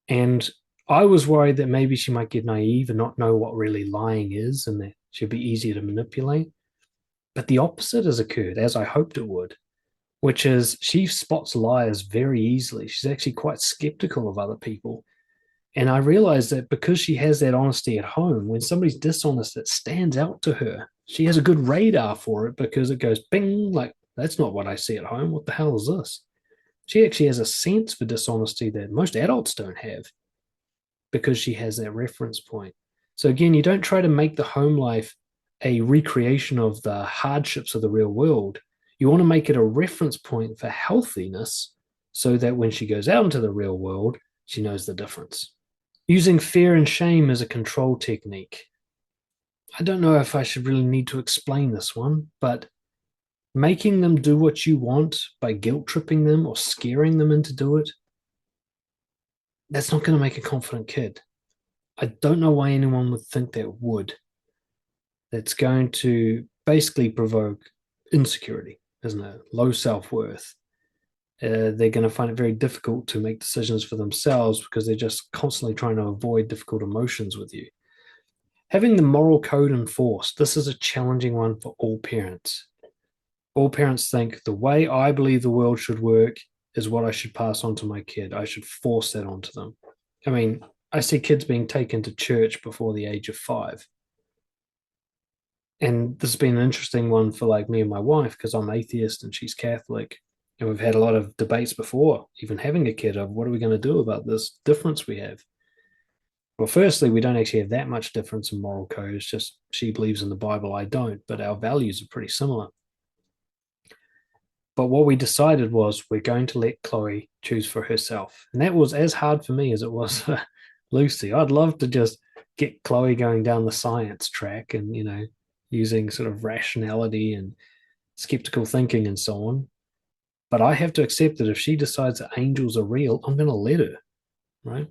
A: And I was worried that maybe she might get naive and not know what really lying is and that she'd be easier to manipulate. But the opposite has occurred, as I hoped it would, which is she spots liars very easily. She's actually quite skeptical of other people. And I realized that because she has that honesty at home, when somebody's dishonest, it stands out to her. She has a good radar for it because it goes bing, like, that's not what I see at home. What the hell is this? She actually has a sense for dishonesty that most adults don't have because she has that reference point. So again, you don't try to make the home life a recreation of the hardships of the real world. You want to make it a reference point for healthiness so that when she goes out into the real world, she knows the difference. Using fear and shame as a control technique. I don't know if I should really need to explain this one, but making them do what you want by guilt tripping them or scaring them into do it, that's not going to make a confident kid. I don't know why anyone would think that would. That's going to basically provoke insecurity, isn't it? Low self worth. They're going to find it very difficult to make decisions for themselves because they're just constantly trying to avoid difficult emotions with you. Having the moral code enforced, this is a challenging one for all parents. All parents think the way I believe the world should work is what I should pass on to my kid. I should force that onto them. I mean, I see kids being taken to church before the age of 5. And this has been an interesting one for like me and my wife because I'm atheist and she's Catholic. And we've had a lot of debates before, even having a kid, of what are we going to do about this difference we have? Well, firstly, we don't actually have that much difference in moral codes, just she believes in the Bible, I don't, but our values are pretty similar. But what we decided was we're going to let Chloe choose for herself. And that was as hard for me as it was for Lucy. I'd love to just get Chloe going down the science track and, using sort of rationality and skeptical thinking and so on. But I have to accept that if she decides that angels are real, I'm going to let her, right?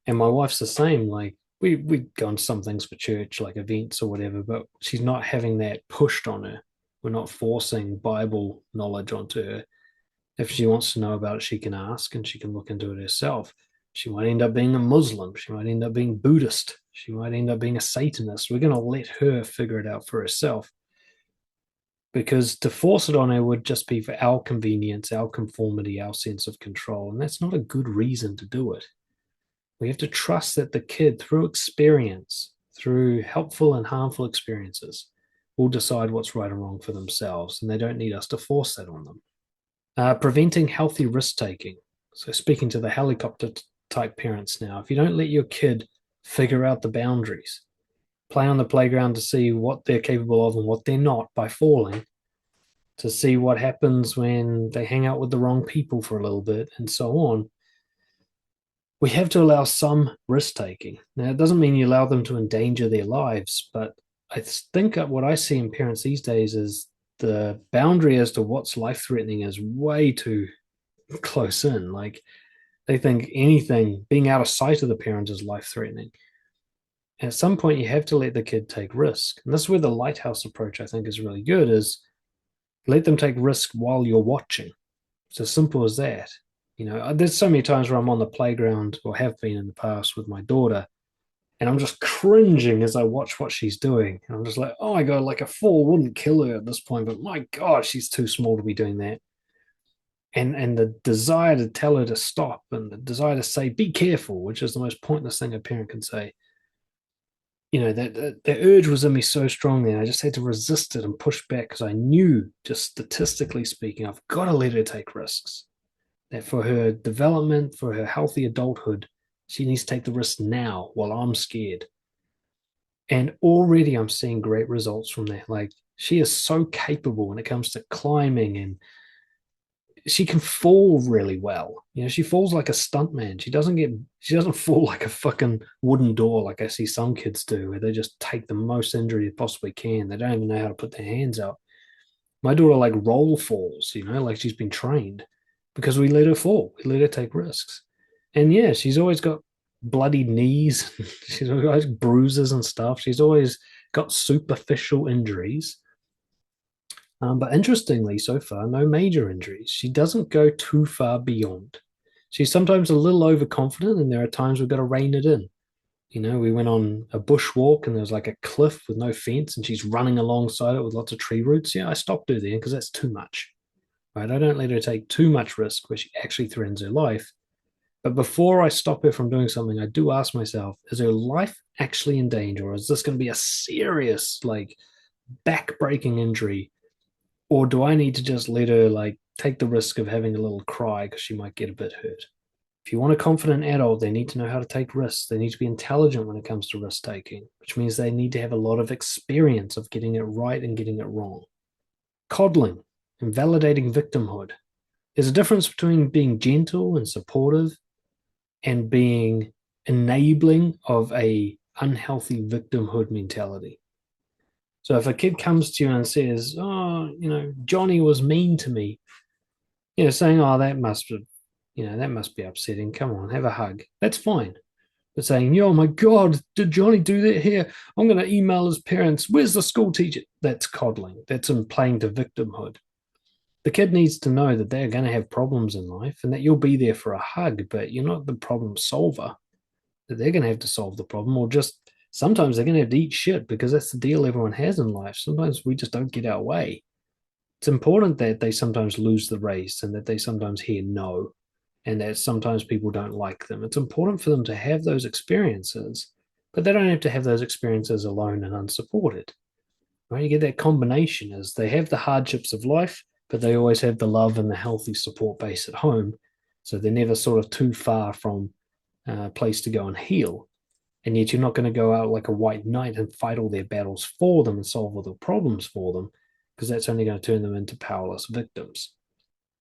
A: And my wife's the same. Like we go on some things for church, like events or whatever, but she's not having that pushed on her. We're not forcing Bible knowledge onto her. If she wants to know about it, she can ask and she can look into it herself. She might end up being a Muslim. She might end up being Buddhist. She might end up being a Satanist. We're going to let her figure it out for herself. Because to force it on her would just be for our convenience, our conformity, our sense of control. And that's not a good reason to do it. We have to trust that the kid, through experience, through helpful and harmful experiences, will decide what's right and wrong for themselves. And they don't need us to force that on them. Preventing healthy risk taking. So, speaking to the helicopter type parents now, if you don't let your kid figure out the boundaries, play on the playground to see what they're capable of and what they're not by falling, to see what happens when they hang out with the wrong people for a little bit, and so on. We have to allow some risk taking. Now, it doesn't mean you allow them to endanger their lives, but I think what I see in parents these days is the boundary as to what's life threatening is way too close in. Like they think anything being out of sight of the parent is life threatening. At some point, you have to let the kid take risk. And this is where the lighthouse approach I think is really good is let them take risk while you're watching. It's as simple as that. There's so many times where I'm on the playground or have been in the past with my daughter, and I'm just cringing as I watch what she's doing. And I'm just like, oh my God, like a fall wouldn't kill her at this point, but my God, she's too small to be doing that. And the desire to tell her to stop and the desire to say, be careful, which is the most pointless thing a parent can say. That the urge was in me so strongly, and I just had to resist it and push back because I knew, just statistically speaking, I've got to let her take risks. That for her development, for her healthy adulthood, she needs to take the risk now while I'm scared. And already I'm seeing great results from that. Like she is so capable when it comes to climbing, and she can fall really well. She falls like a stuntman. She doesn't fall like a fucking wooden door like I see some kids do, where they just take the most injury they possibly can. They don't even know how to put their hands up. My daughter like roll falls, like she's been trained because we let her fall. We let her take risks. And yeah, she's always got bloody knees. She's always got bruises and stuff. She's always got superficial injuries. But interestingly, so far, no major injuries. She doesn't go too far beyond. She's sometimes a little overconfident, and there are times we've got to rein it in. We went on a bush walk and there was like a cliff with no fence, and she's running alongside it with lots of tree roots. Yeah, I stopped her there because that's too much, right? I don't let her take too much risk where she actually threatens her life. But before I stop her from doing something, I do ask myself, is her life actually in danger? Or is this going to be a serious, like, back-breaking injury? Or do I need to just let her, like, take the risk of having a little cry because she might get a bit hurt? If you want a confident adult, they need to know how to take risks. They need to be intelligent when it comes to risk taking, which means they need to have a lot of experience of getting it right and getting it wrong. Coddling and validating victimhood. There's a difference between being gentle and supportive and being enabling of a unhealthy victimhood mentality. So if a kid comes to you and says, "Oh, Johnny was mean to me," saying, "Oh, that must be upsetting. Come on, have a hug." That's fine. But saying, "Oh my God, did Johnny do that here? I'm going to email his parents. Where's the school teacher?" That's coddling. That's him playing to victimhood. The kid needs to know that they're going to have problems in life and that you'll be there for a hug, but you're not the problem solver. That they're going to have to solve the problem, or just sometimes they're going to have to eat shit because that's the deal everyone has in life. Sometimes we just don't get our way. It's important that they sometimes lose the race and that they sometimes hear no and that sometimes people don't like them. It's important for them to have those experiences, but they don't have to have those experiences alone and unsupported. Right? You get that combination as they have the hardships of life, but they always have the love and the healthy support base at home. So they're never sort of too far from a place to go and heal. And yet you're not going to go out like a white knight and fight all their battles for them and solve all the problems for them, because that's only going to turn them into powerless victims.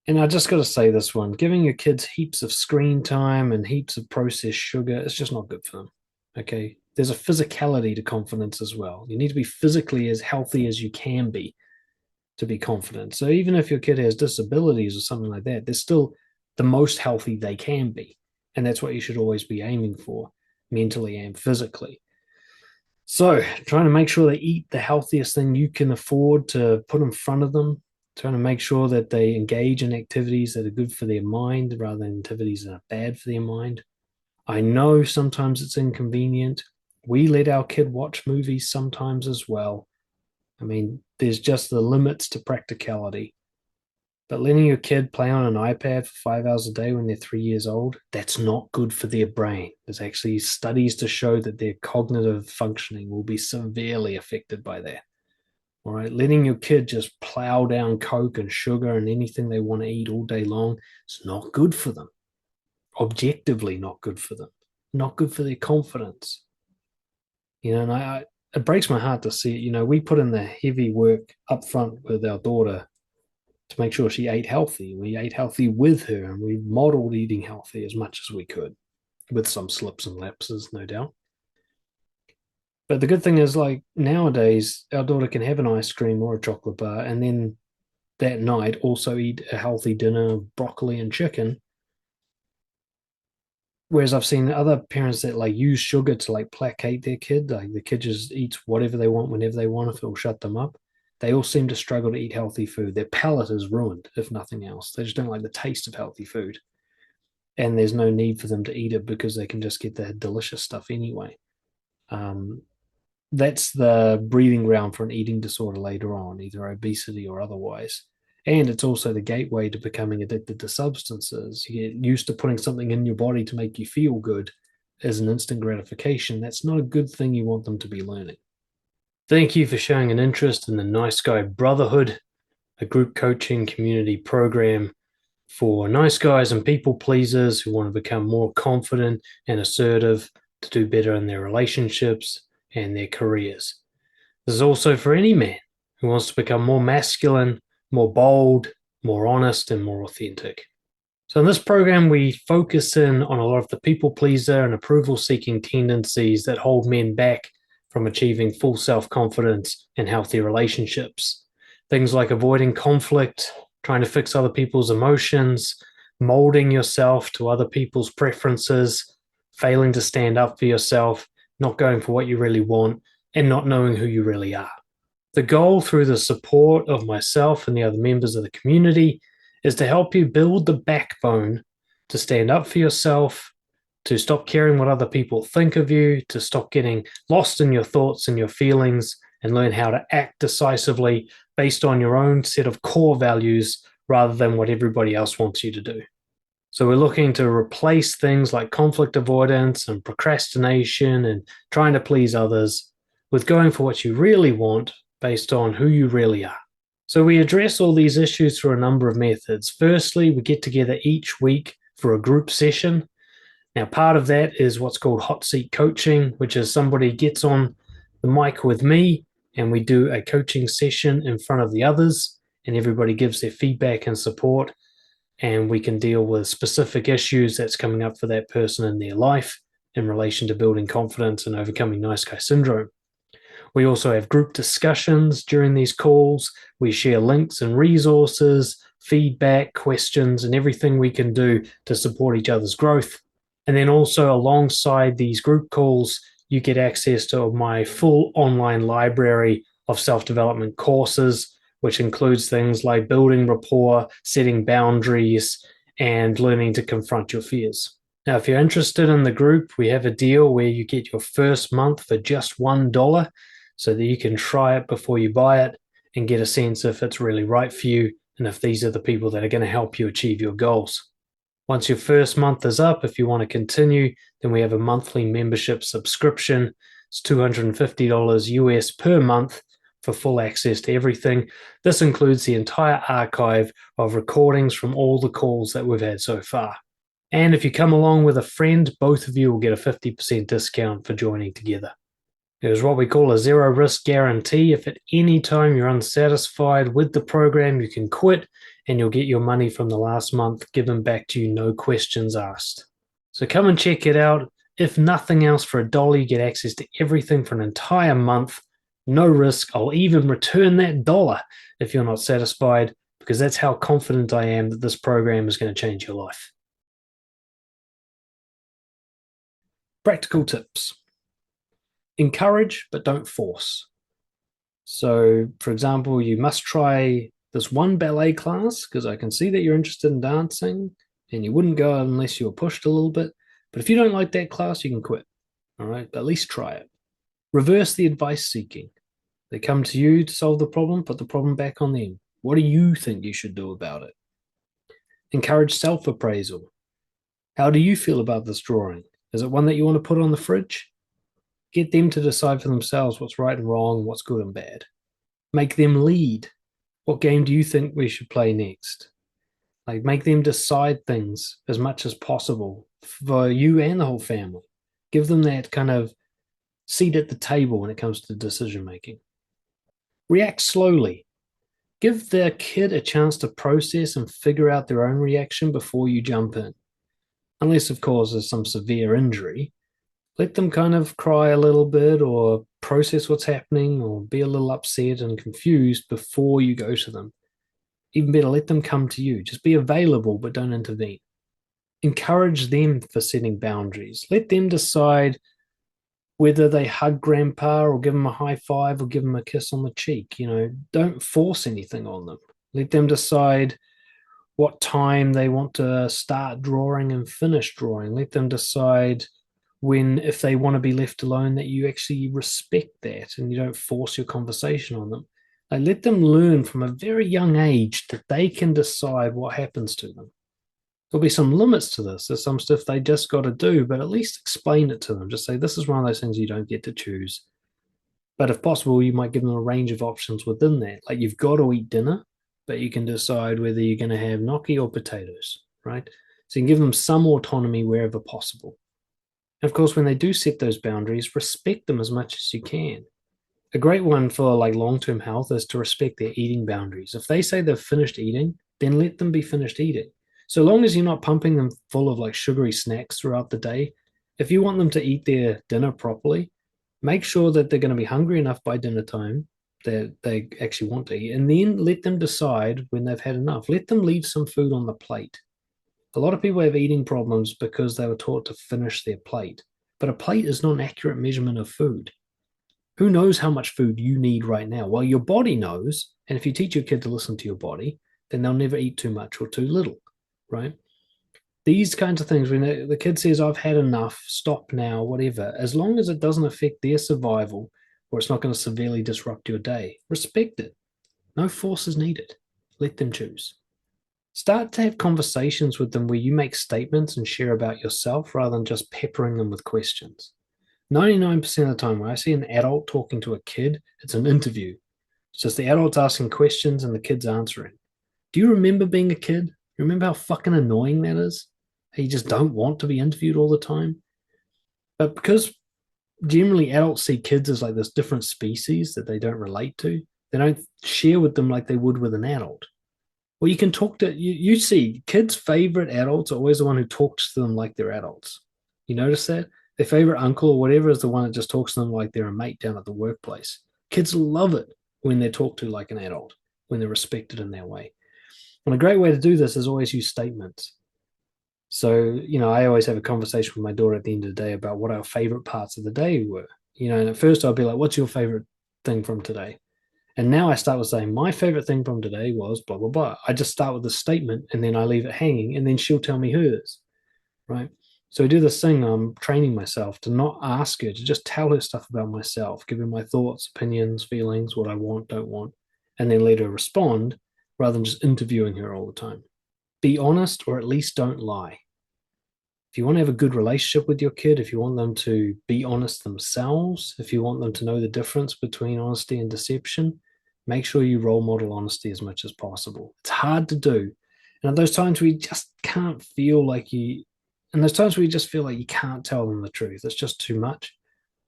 A: And I just got to say this one, giving your kids heaps of screen time and heaps of processed sugar, it's just not good for them. Okay. There's a physicality to confidence as well. You need to be physically as healthy as you can be to be confident. So even if your kid has disabilities or something like that, they're still the most healthy they can be. And that's what you should always be aiming for, mentally and physically. So trying to make sure they eat the healthiest thing you can afford to put in front of them, trying to make sure that they engage in activities that are good for their mind rather than activities that are bad for their mind. I know sometimes it's inconvenient. We let our kid watch movies sometimes as well. I mean, there's just the limits to practicality. But letting your kid play on an iPad for 5 hours a day when they're 3 years old, that's not good for their brain. There's actually studies to show that their cognitive functioning will be severely affected by that. All right, letting your kid just plow down Coke and sugar and anything they want to eat all day long, it's not good for them. Objectively not good for them. Not good for their confidence. And it breaks my heart to see it. We put in the heavy work up front with our daughter to make sure she ate healthy. We ate healthy with her, and we modeled eating healthy as much as we could, with some slips and lapses, no doubt. But the good thing is, like nowadays, our daughter can have an ice cream or a chocolate bar, and then that night also eat a healthy dinner, broccoli and chicken. Whereas I've seen other parents that like use sugar to like placate their kid, like the kid just eats whatever they want whenever they want if it'll shut them up. They all seem to struggle to eat healthy food. Their palate is ruined, if nothing else. They just don't like the taste of healthy food. And there's no need for them to eat it because they can just get the delicious stuff anyway. Um, that's the breeding ground for an eating disorder later on, either obesity or otherwise. And it's also the gateway to becoming addicted to substances. You get used to putting something in your body to make you feel good as an instant gratification. That's not a good thing you want them to be learning. Thank you for showing an interest in the Nice Guy Brotherhood, a group coaching community program for nice guys and people pleasers who want to become more confident and assertive to do better in their relationships and their careers. This is also for any man who wants to become more masculine, more bold, more honest, and more authentic. So, in this program, we focus in on a lot of the people pleaser and approval seeking tendencies that hold men back from achieving full self confidence and healthy relationships. Things like avoiding conflict, trying to fix other people's emotions, molding yourself to other people's preferences, failing to stand up for yourself, not going for what you really want, and not knowing who you really are. The goal, through the support of myself and the other members of the community, is to help you build the backbone to stand up for yourself, to stop caring what other people think of you, to stop getting lost in your thoughts and your feelings, and learn how to act decisively based on your own set of core values rather than what everybody else wants you to do. So we're looking to replace things like conflict avoidance and procrastination and trying to please others with going for what you really want based on who you really are. So we address all these issues through a number of methods. Firstly, we get together each week for a group session. Now, part of that is what's called hot seat coaching, which is somebody gets on the mic with me and we do a coaching session in front of the others, and everybody gives their feedback and support, and we can deal with specific issues that's coming up for that person in their life in relation to building confidence and overcoming nice guy syndrome. We also have group discussions during these calls. We share links and resources, feedback, questions, and everything we can do to support each other's growth. And then also, alongside these group calls, you get access to my full online library of self-development courses, which includes things like building rapport, setting boundaries, and learning to confront your fears. Now, if you're interested in the group, we have a deal where you get your first month for just $1 so that you can try it before you buy it and get a sense if it's really right for you and if these are the people that are going to help you achieve your goals. Once your first month is up, if you want to continue, then we have a monthly membership subscription. It's $250 US per month for full access to everything. This includes the entire archive of recordings from all the calls that we've had so far. And if you come along with a friend, both of you will get a 50% discount for joining together. There's what we call a zero risk guarantee. If at any time you're unsatisfied with the program, you can quit and you'll get your money from the last month given back to you, no questions asked. So come and check it out. If nothing else, for $1, you get access to everything for an entire month. No risk. I'll even return that dollar if you're not satisfied, because that's how confident I am that this program is going to change your life. Practical tips. Encourage, but don't force. So, for example, you must try this one ballet class because I can see that you're interested in dancing and you wouldn't go unless you were pushed a little bit. But if you don't like that class, you can quit. All right, but at least try it. Reverse the advice seeking. They come to you to solve the problem, put the problem back on them. What do you think you should do about it? Encourage self-appraisal. How do you feel about this drawing? Is it one that you want to put on the fridge? Get them to decide for themselves what's right and wrong, what's good and bad. Make them lead. What game do you think we should play next? Like, make them decide things as much as possible for you and the whole family. Give them that kind of Seat at the table when it comes to decision making. React slowly. Give the kid a chance to process and figure out their own reaction before you jump in. Unless, of course, there's some severe injury. Let them kind of cry a little bit or process what's happening or be a little upset and confused before you go to them. Even better, let them come to you. Just be available, but don't intervene. Encourage them for setting boundaries. Let them decide whether they hug grandpa or give him a high five or give him a kiss on the cheek. Don't force anything on them. Let them decide what time they want to start drawing and finish drawing. Let them decide when, if they want to be left alone, that you actually respect that and you don't force your conversation on them. Like, let them learn from a very young age that they can decide what happens to them. There'll be some limits to this. There's some stuff they just got to do, but at least explain it to them. Just say, this is one of those things you don't get to choose. But if possible, you might give them a range of options within that. Like, you've got to eat dinner, but you can decide whether you're going to have gnocchi or potatoes, right? So you can give them some autonomy wherever possible. And of course, when they do set those boundaries, respect them as much as you can. A great one for like long-term health is to respect their eating boundaries. If they say they've finished eating, then let them be finished eating. So long as you're not pumping them full of like sugary snacks throughout the day, if you want them to eat their dinner properly, make sure that they're going to be hungry enough by dinner time that they actually want to eat, and then let them decide when they've had enough. Let them leave some food on the plate. A lot of people have eating problems because they were taught to finish their plate, but a plate is not an accurate measurement of food. Who knows how much food you need right now? Well, your body knows, and if you teach your kid to listen to your body, then they'll never eat too much or too little, right? These kinds of things, when the kid says, I've had enough, stop now, whatever, as long as it doesn't affect their survival or it's not going to severely disrupt your day, respect it. No force is needed. Let them choose. Start to have conversations with them where you make statements and share about yourself rather than just peppering them with questions. 99% of the time, when I see an adult talking to a kid, it's an interview. It's just the adult's asking questions and the kid's answering. Do you remember being a kid? Remember how fucking annoying that is? How you just don't want to be interviewed all the time? But because generally adults see kids as like this different species that they don't relate to, they don't share with them like they would with an adult. Well, you can talk to, you see, kids' favorite adults are always the one who talks to them like they're adults. You notice that? Their favorite uncle or whatever is the one that just talks to them like they're a mate down at the workplace. Kids love it when they're talked to like an adult, when they're respected in their way. And a great way to do this is always use statements. So, I always have a conversation with my daughter at the end of the day about what our favorite parts of the day were. And at first I'll be like, what's your favorite thing from today? And now I start with saying, my favorite thing from today was blah, blah, blah. I just start with a statement and then I leave it hanging and then she'll tell me hers, right? So I do this thing, I'm training myself to not ask her, to just tell her stuff about myself, give her my thoughts, opinions, feelings, what I want, don't want, and then let her respond rather than just interviewing her all the time. Be honest, or at least don't lie. If you want to have a good relationship with your kid, if you want them to be honest themselves, if you want them to know the difference between honesty and deception, make sure you role model honesty as much as possible. It's hard to do. And at those times where you just can't feel like you, and those times where you just feel like you can't tell them the truth, it's just too much,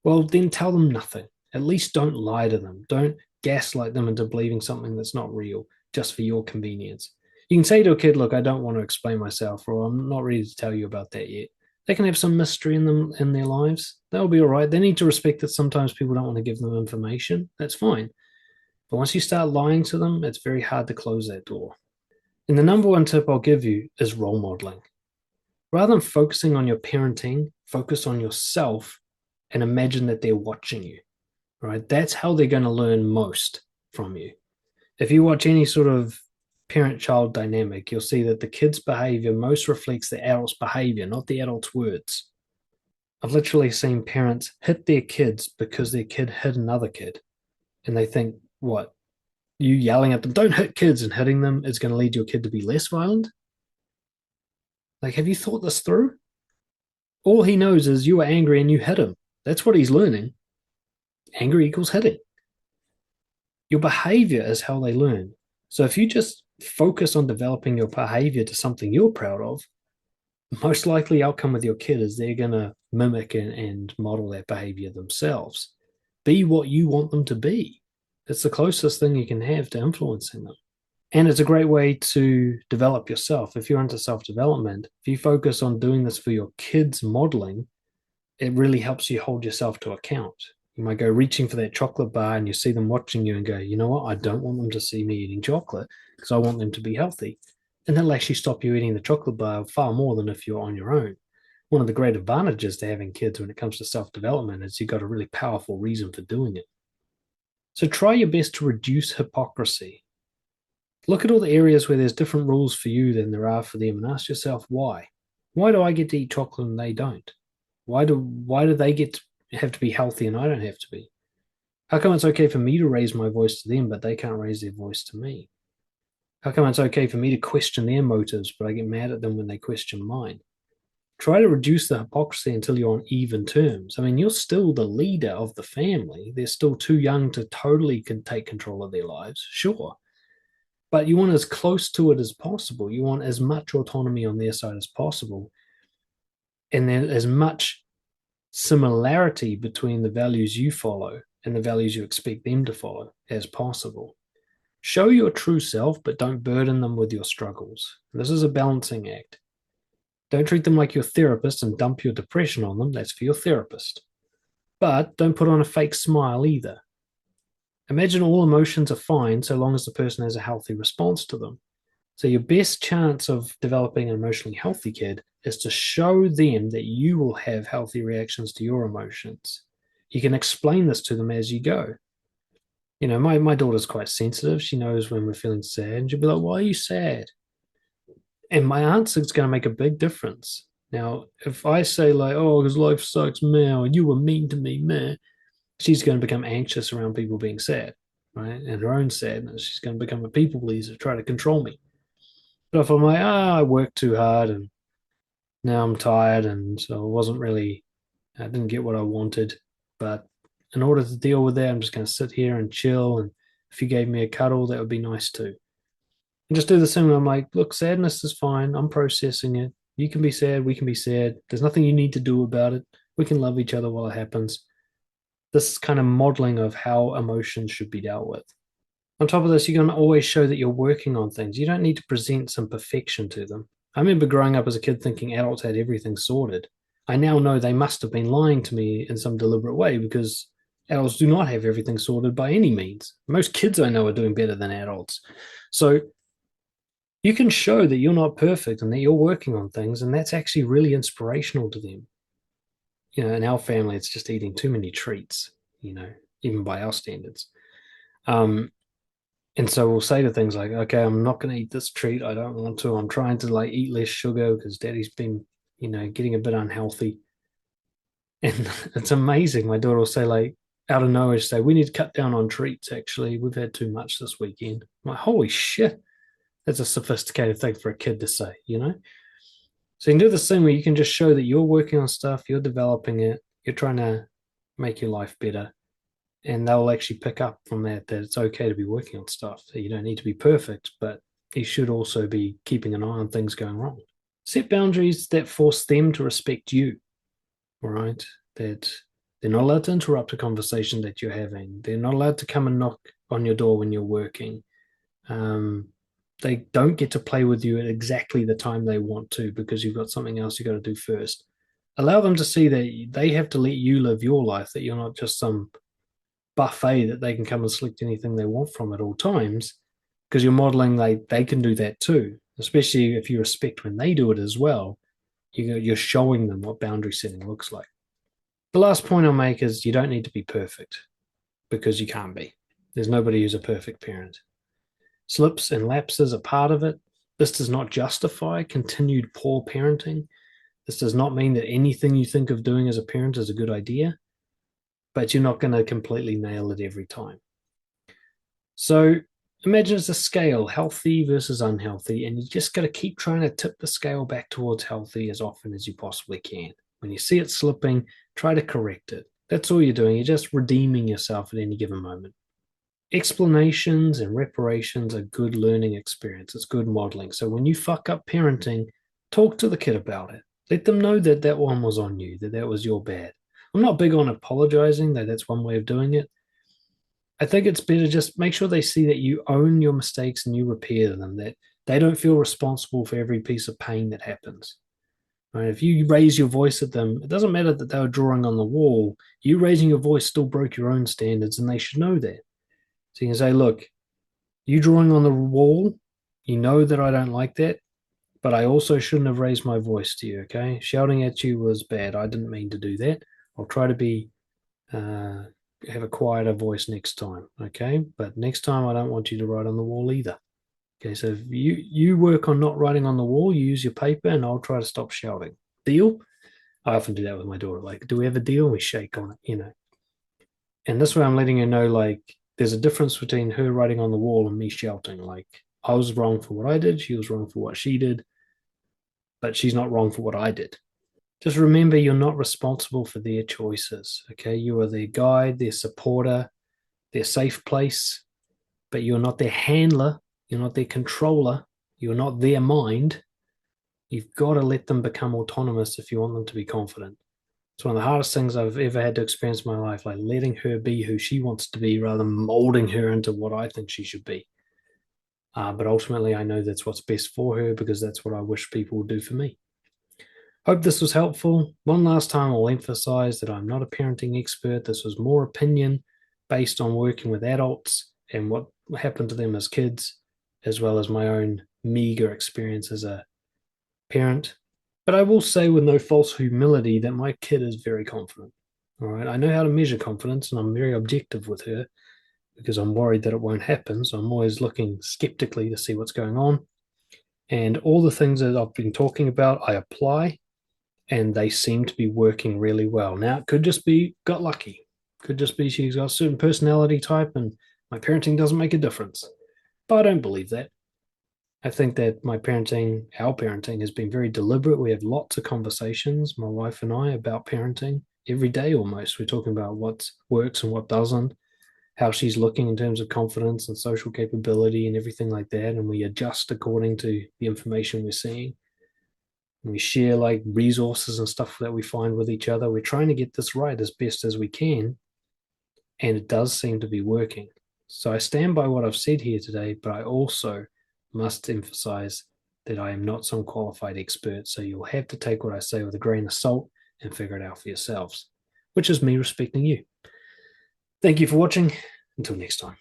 A: well, then tell them nothing. At least don't lie to them. Don't gaslight them into believing something that's not real just for your convenience. You can say to a kid, look, I don't want to explain myself, or I'm not ready to tell you about that yet. They can have some mystery in them in their lives. That'll be all right. They need to respect that sometimes people don't want to give them information. That's fine. But once you start lying to them, it's very hard to close that door. And the number one tip I'll give you is role modeling. Rather than focusing on your parenting, focus on yourself and imagine that they're watching you. Right? That's how they're going to learn most from you. If you watch any sort of parent-child dynamic, you'll see that the kid's behavior most reflects the adult's behavior, not the adult's words. I've literally seen parents hit their kids because their kid hit another kid. And they think, what? You yelling at them, don't hit kids, and hitting them is going to lead your kid to be less violent? Like, have you thought this through? All he knows is you were angry and you hit him. That's what he's learning. Anger equals hitting. Your behavior is how they learn. So if you just focus on developing your behavior to something you're proud of, most likely outcome with your kid is they're going to mimic and model that behavior themselves. Be what you want them to be. It's the closest thing you can have to influencing them. And it's a great way to develop yourself. If you're into self development, if you focus on doing this for your kids' modeling, it really helps you hold yourself to account. You might go reaching for that chocolate bar and you see them watching you and go, you know what? I don't want them to see me eating chocolate because I want them to be healthy. And that'll actually stop you eating the chocolate bar far more than if you're on your own. One of the great advantages to having kids when it comes to self development is you've got a really powerful reason for doing it. So try your best to reduce hypocrisy. Look at all the areas where there's different rules for you than there are for them and ask yourself why. Why do I get to eat chocolate and they don't? Why do they get to have to be healthy and I don't have to be? How come it's okay for me to raise my voice to them, but they can't raise their voice to me? How come it's okay for me to question their motives, but I get mad at them when they question mine? Try to reduce the hypocrisy until you're on even terms. I mean, you're still the leader of the family. They're still too young to totally take control of their lives, sure. But you want as close to it as possible. You want as much autonomy on their side as possible. And then as much similarity between the values you follow and the values you expect them to follow as possible. Show your true self, but don't burden them with your struggles. This is a balancing act. Don't treat them like your therapist and dump your depression on them. That's for your therapist. But don't put on a fake smile either. Imagine all emotions are fine so long as the person has a healthy response to them. So, your best chance of developing an emotionally healthy kid is to show them that you will have healthy reactions to your emotions. You can explain this to them as you go. You know, my daughter's quite sensitive. She knows when we're feeling sad, and she'll be like, "Why are you sad?" And my answer is going to make a big difference. Now, if I say, like, "Oh, because life sucks, man, or you were mean to me, man," she's going to become anxious around people being sad, right? And her own sadness. She's going to become a people pleaser, try to control me. But if I'm like, I worked too hard and now I'm tired, and so I didn't get what I wanted. But in order to deal with that, I'm just going to sit here and chill. And if you gave me a cuddle, that would be nice too. And just do the same. I'm like, look, sadness is fine. I'm processing it. You can be sad. We can be sad. There's nothing you need to do about it. We can love each other while it happens. This kind of modeling of how emotions should be dealt with. On top of this, you're going to always show that you're working on things. You don't need to present some perfection to them. I remember growing up as a kid thinking adults had everything sorted. I now know they must have been lying to me in some deliberate way because adults do not have everything sorted by any means. Most kids I know are doing better than adults. So you can show that you're not perfect and that you're working on things, and that's actually really inspirational to them. You know, in our family, it's just eating too many treats, you know, even by our standards. Um, And so we'll say to things like, okay, I'm not going to eat this treat. I don't want to. I'm trying to like eat less sugar because daddy's been, getting a bit unhealthy. And it's amazing. My daughter will say, like, out of nowhere, she'll say, we need to cut down on treats, actually. We've had too much this weekend. I'm like, holy shit. That's a sophisticated thing for a kid to say, you know? So you can do this thing where you can just show that you're working on stuff, you're developing it, you're trying to make your life better, and they'll actually pick up from that it's okay to be working on stuff. That you don't need to be perfect, but you should also be keeping an eye on things going wrong. Set boundaries that force them to respect you, all right? That they're not allowed to interrupt a conversation that you're having. They're not allowed to come and knock on your door when you're working. Um, they don't get to play with you at exactly the time they want to because you've got something else you got to do first. Allow them to see that they have to let you live your life, that you're not just some buffet that they can come and select anything they want from at all times, because you're modeling they can do that too, especially if you respect when they do it as well. You're showing them what boundary setting looks like. The last point I'll make is you don't need to be perfect because you can't be. There's nobody who's a perfect parent. Slips and lapses are part of it. This does not justify continued poor parenting. This does not mean that anything you think of doing as a parent is a good idea, but you're not going to completely nail it every time. So imagine it's a scale, healthy versus unhealthy, and you just got to keep trying to tip the scale back towards healthy as often as you possibly can. When you see it slipping, try to correct it. That's all you're doing. You're just redeeming yourself at any given moment. Explanations and reparations are good learning experience. It's good modeling. So when you fuck up parenting, Talk to the kid about it. Let them know that that one was on you, that that was your bad. I'm not big on apologizing, though that's one way of doing it. I think it's better just make sure they see that you own your mistakes and you repair them, that they don't feel responsible for every piece of pain that happens. Right? If you raise your voice at them, it doesn't matter that they were drawing on the wall. You raising your voice still broke your own standards, and they should know that. So you can say, look, you drawing on the wall, you know that I don't like that, but I also shouldn't have raised my voice to you, okay? Shouting at you was bad. I didn't mean to do that. I'll try to be uh, have a quieter voice next time, okay? But next time I don't want you to write on the wall either. Okay, so if you work on not writing on the wall, you use your paper, and I'll try to stop shouting. Deal? I often do that with my daughter. Like, do we have a deal? We shake on it. And this way I'm letting her know, like, there's a difference between her writing on the wall and me shouting. Like, I was wrong for what I did, she was wrong for what she did, but she's not wrong for what I did. Just remember you're not responsible for their choices. Okay. You are their guide, their supporter, their safe place, but you're not their handler. You're not their controller. You're not their mind. You've got to let them become autonomous if you want them to be confident. It's one of the hardest things I've ever had to experience in my life, like letting her be who she wants to be rather than molding her into what I think she should be. But ultimately, I know that's what's best for her because that's what I wish people would do for me. Hope this was helpful. One last time, I'll emphasize that I'm not a parenting expert. This was more opinion based on working with adults and what happened to them as kids, as well as my own meager experience as a parent. But I will say with no false humility that my kid is very confident. All right. I know how to measure confidence and I'm very objective with her because I'm worried that it won't happen. So I'm always looking skeptically to see what's going on. And all the things that I've been talking about, I apply and they seem to be working really well. Now, it could just be got lucky. Could just be she's got a certain personality type and my parenting doesn't make a difference. But I don't believe that. I think that our parenting has been very deliberate. We have lots of conversations, my wife and I, about parenting every day almost. We're talking about what works and what doesn't, how she's looking in terms of confidence and social capability and everything like that. And we adjust according to the information we're seeing. And we share like resources and stuff that we find with each other. We're trying to get this right as best as we can. And it does seem to be working. So I stand by what I've said here today, but I also must emphasize that I am not some qualified expert. So you'll have to take what I say with a grain of salt and figure it out for yourselves, which is me respecting you. Thank you for watching. Until next time.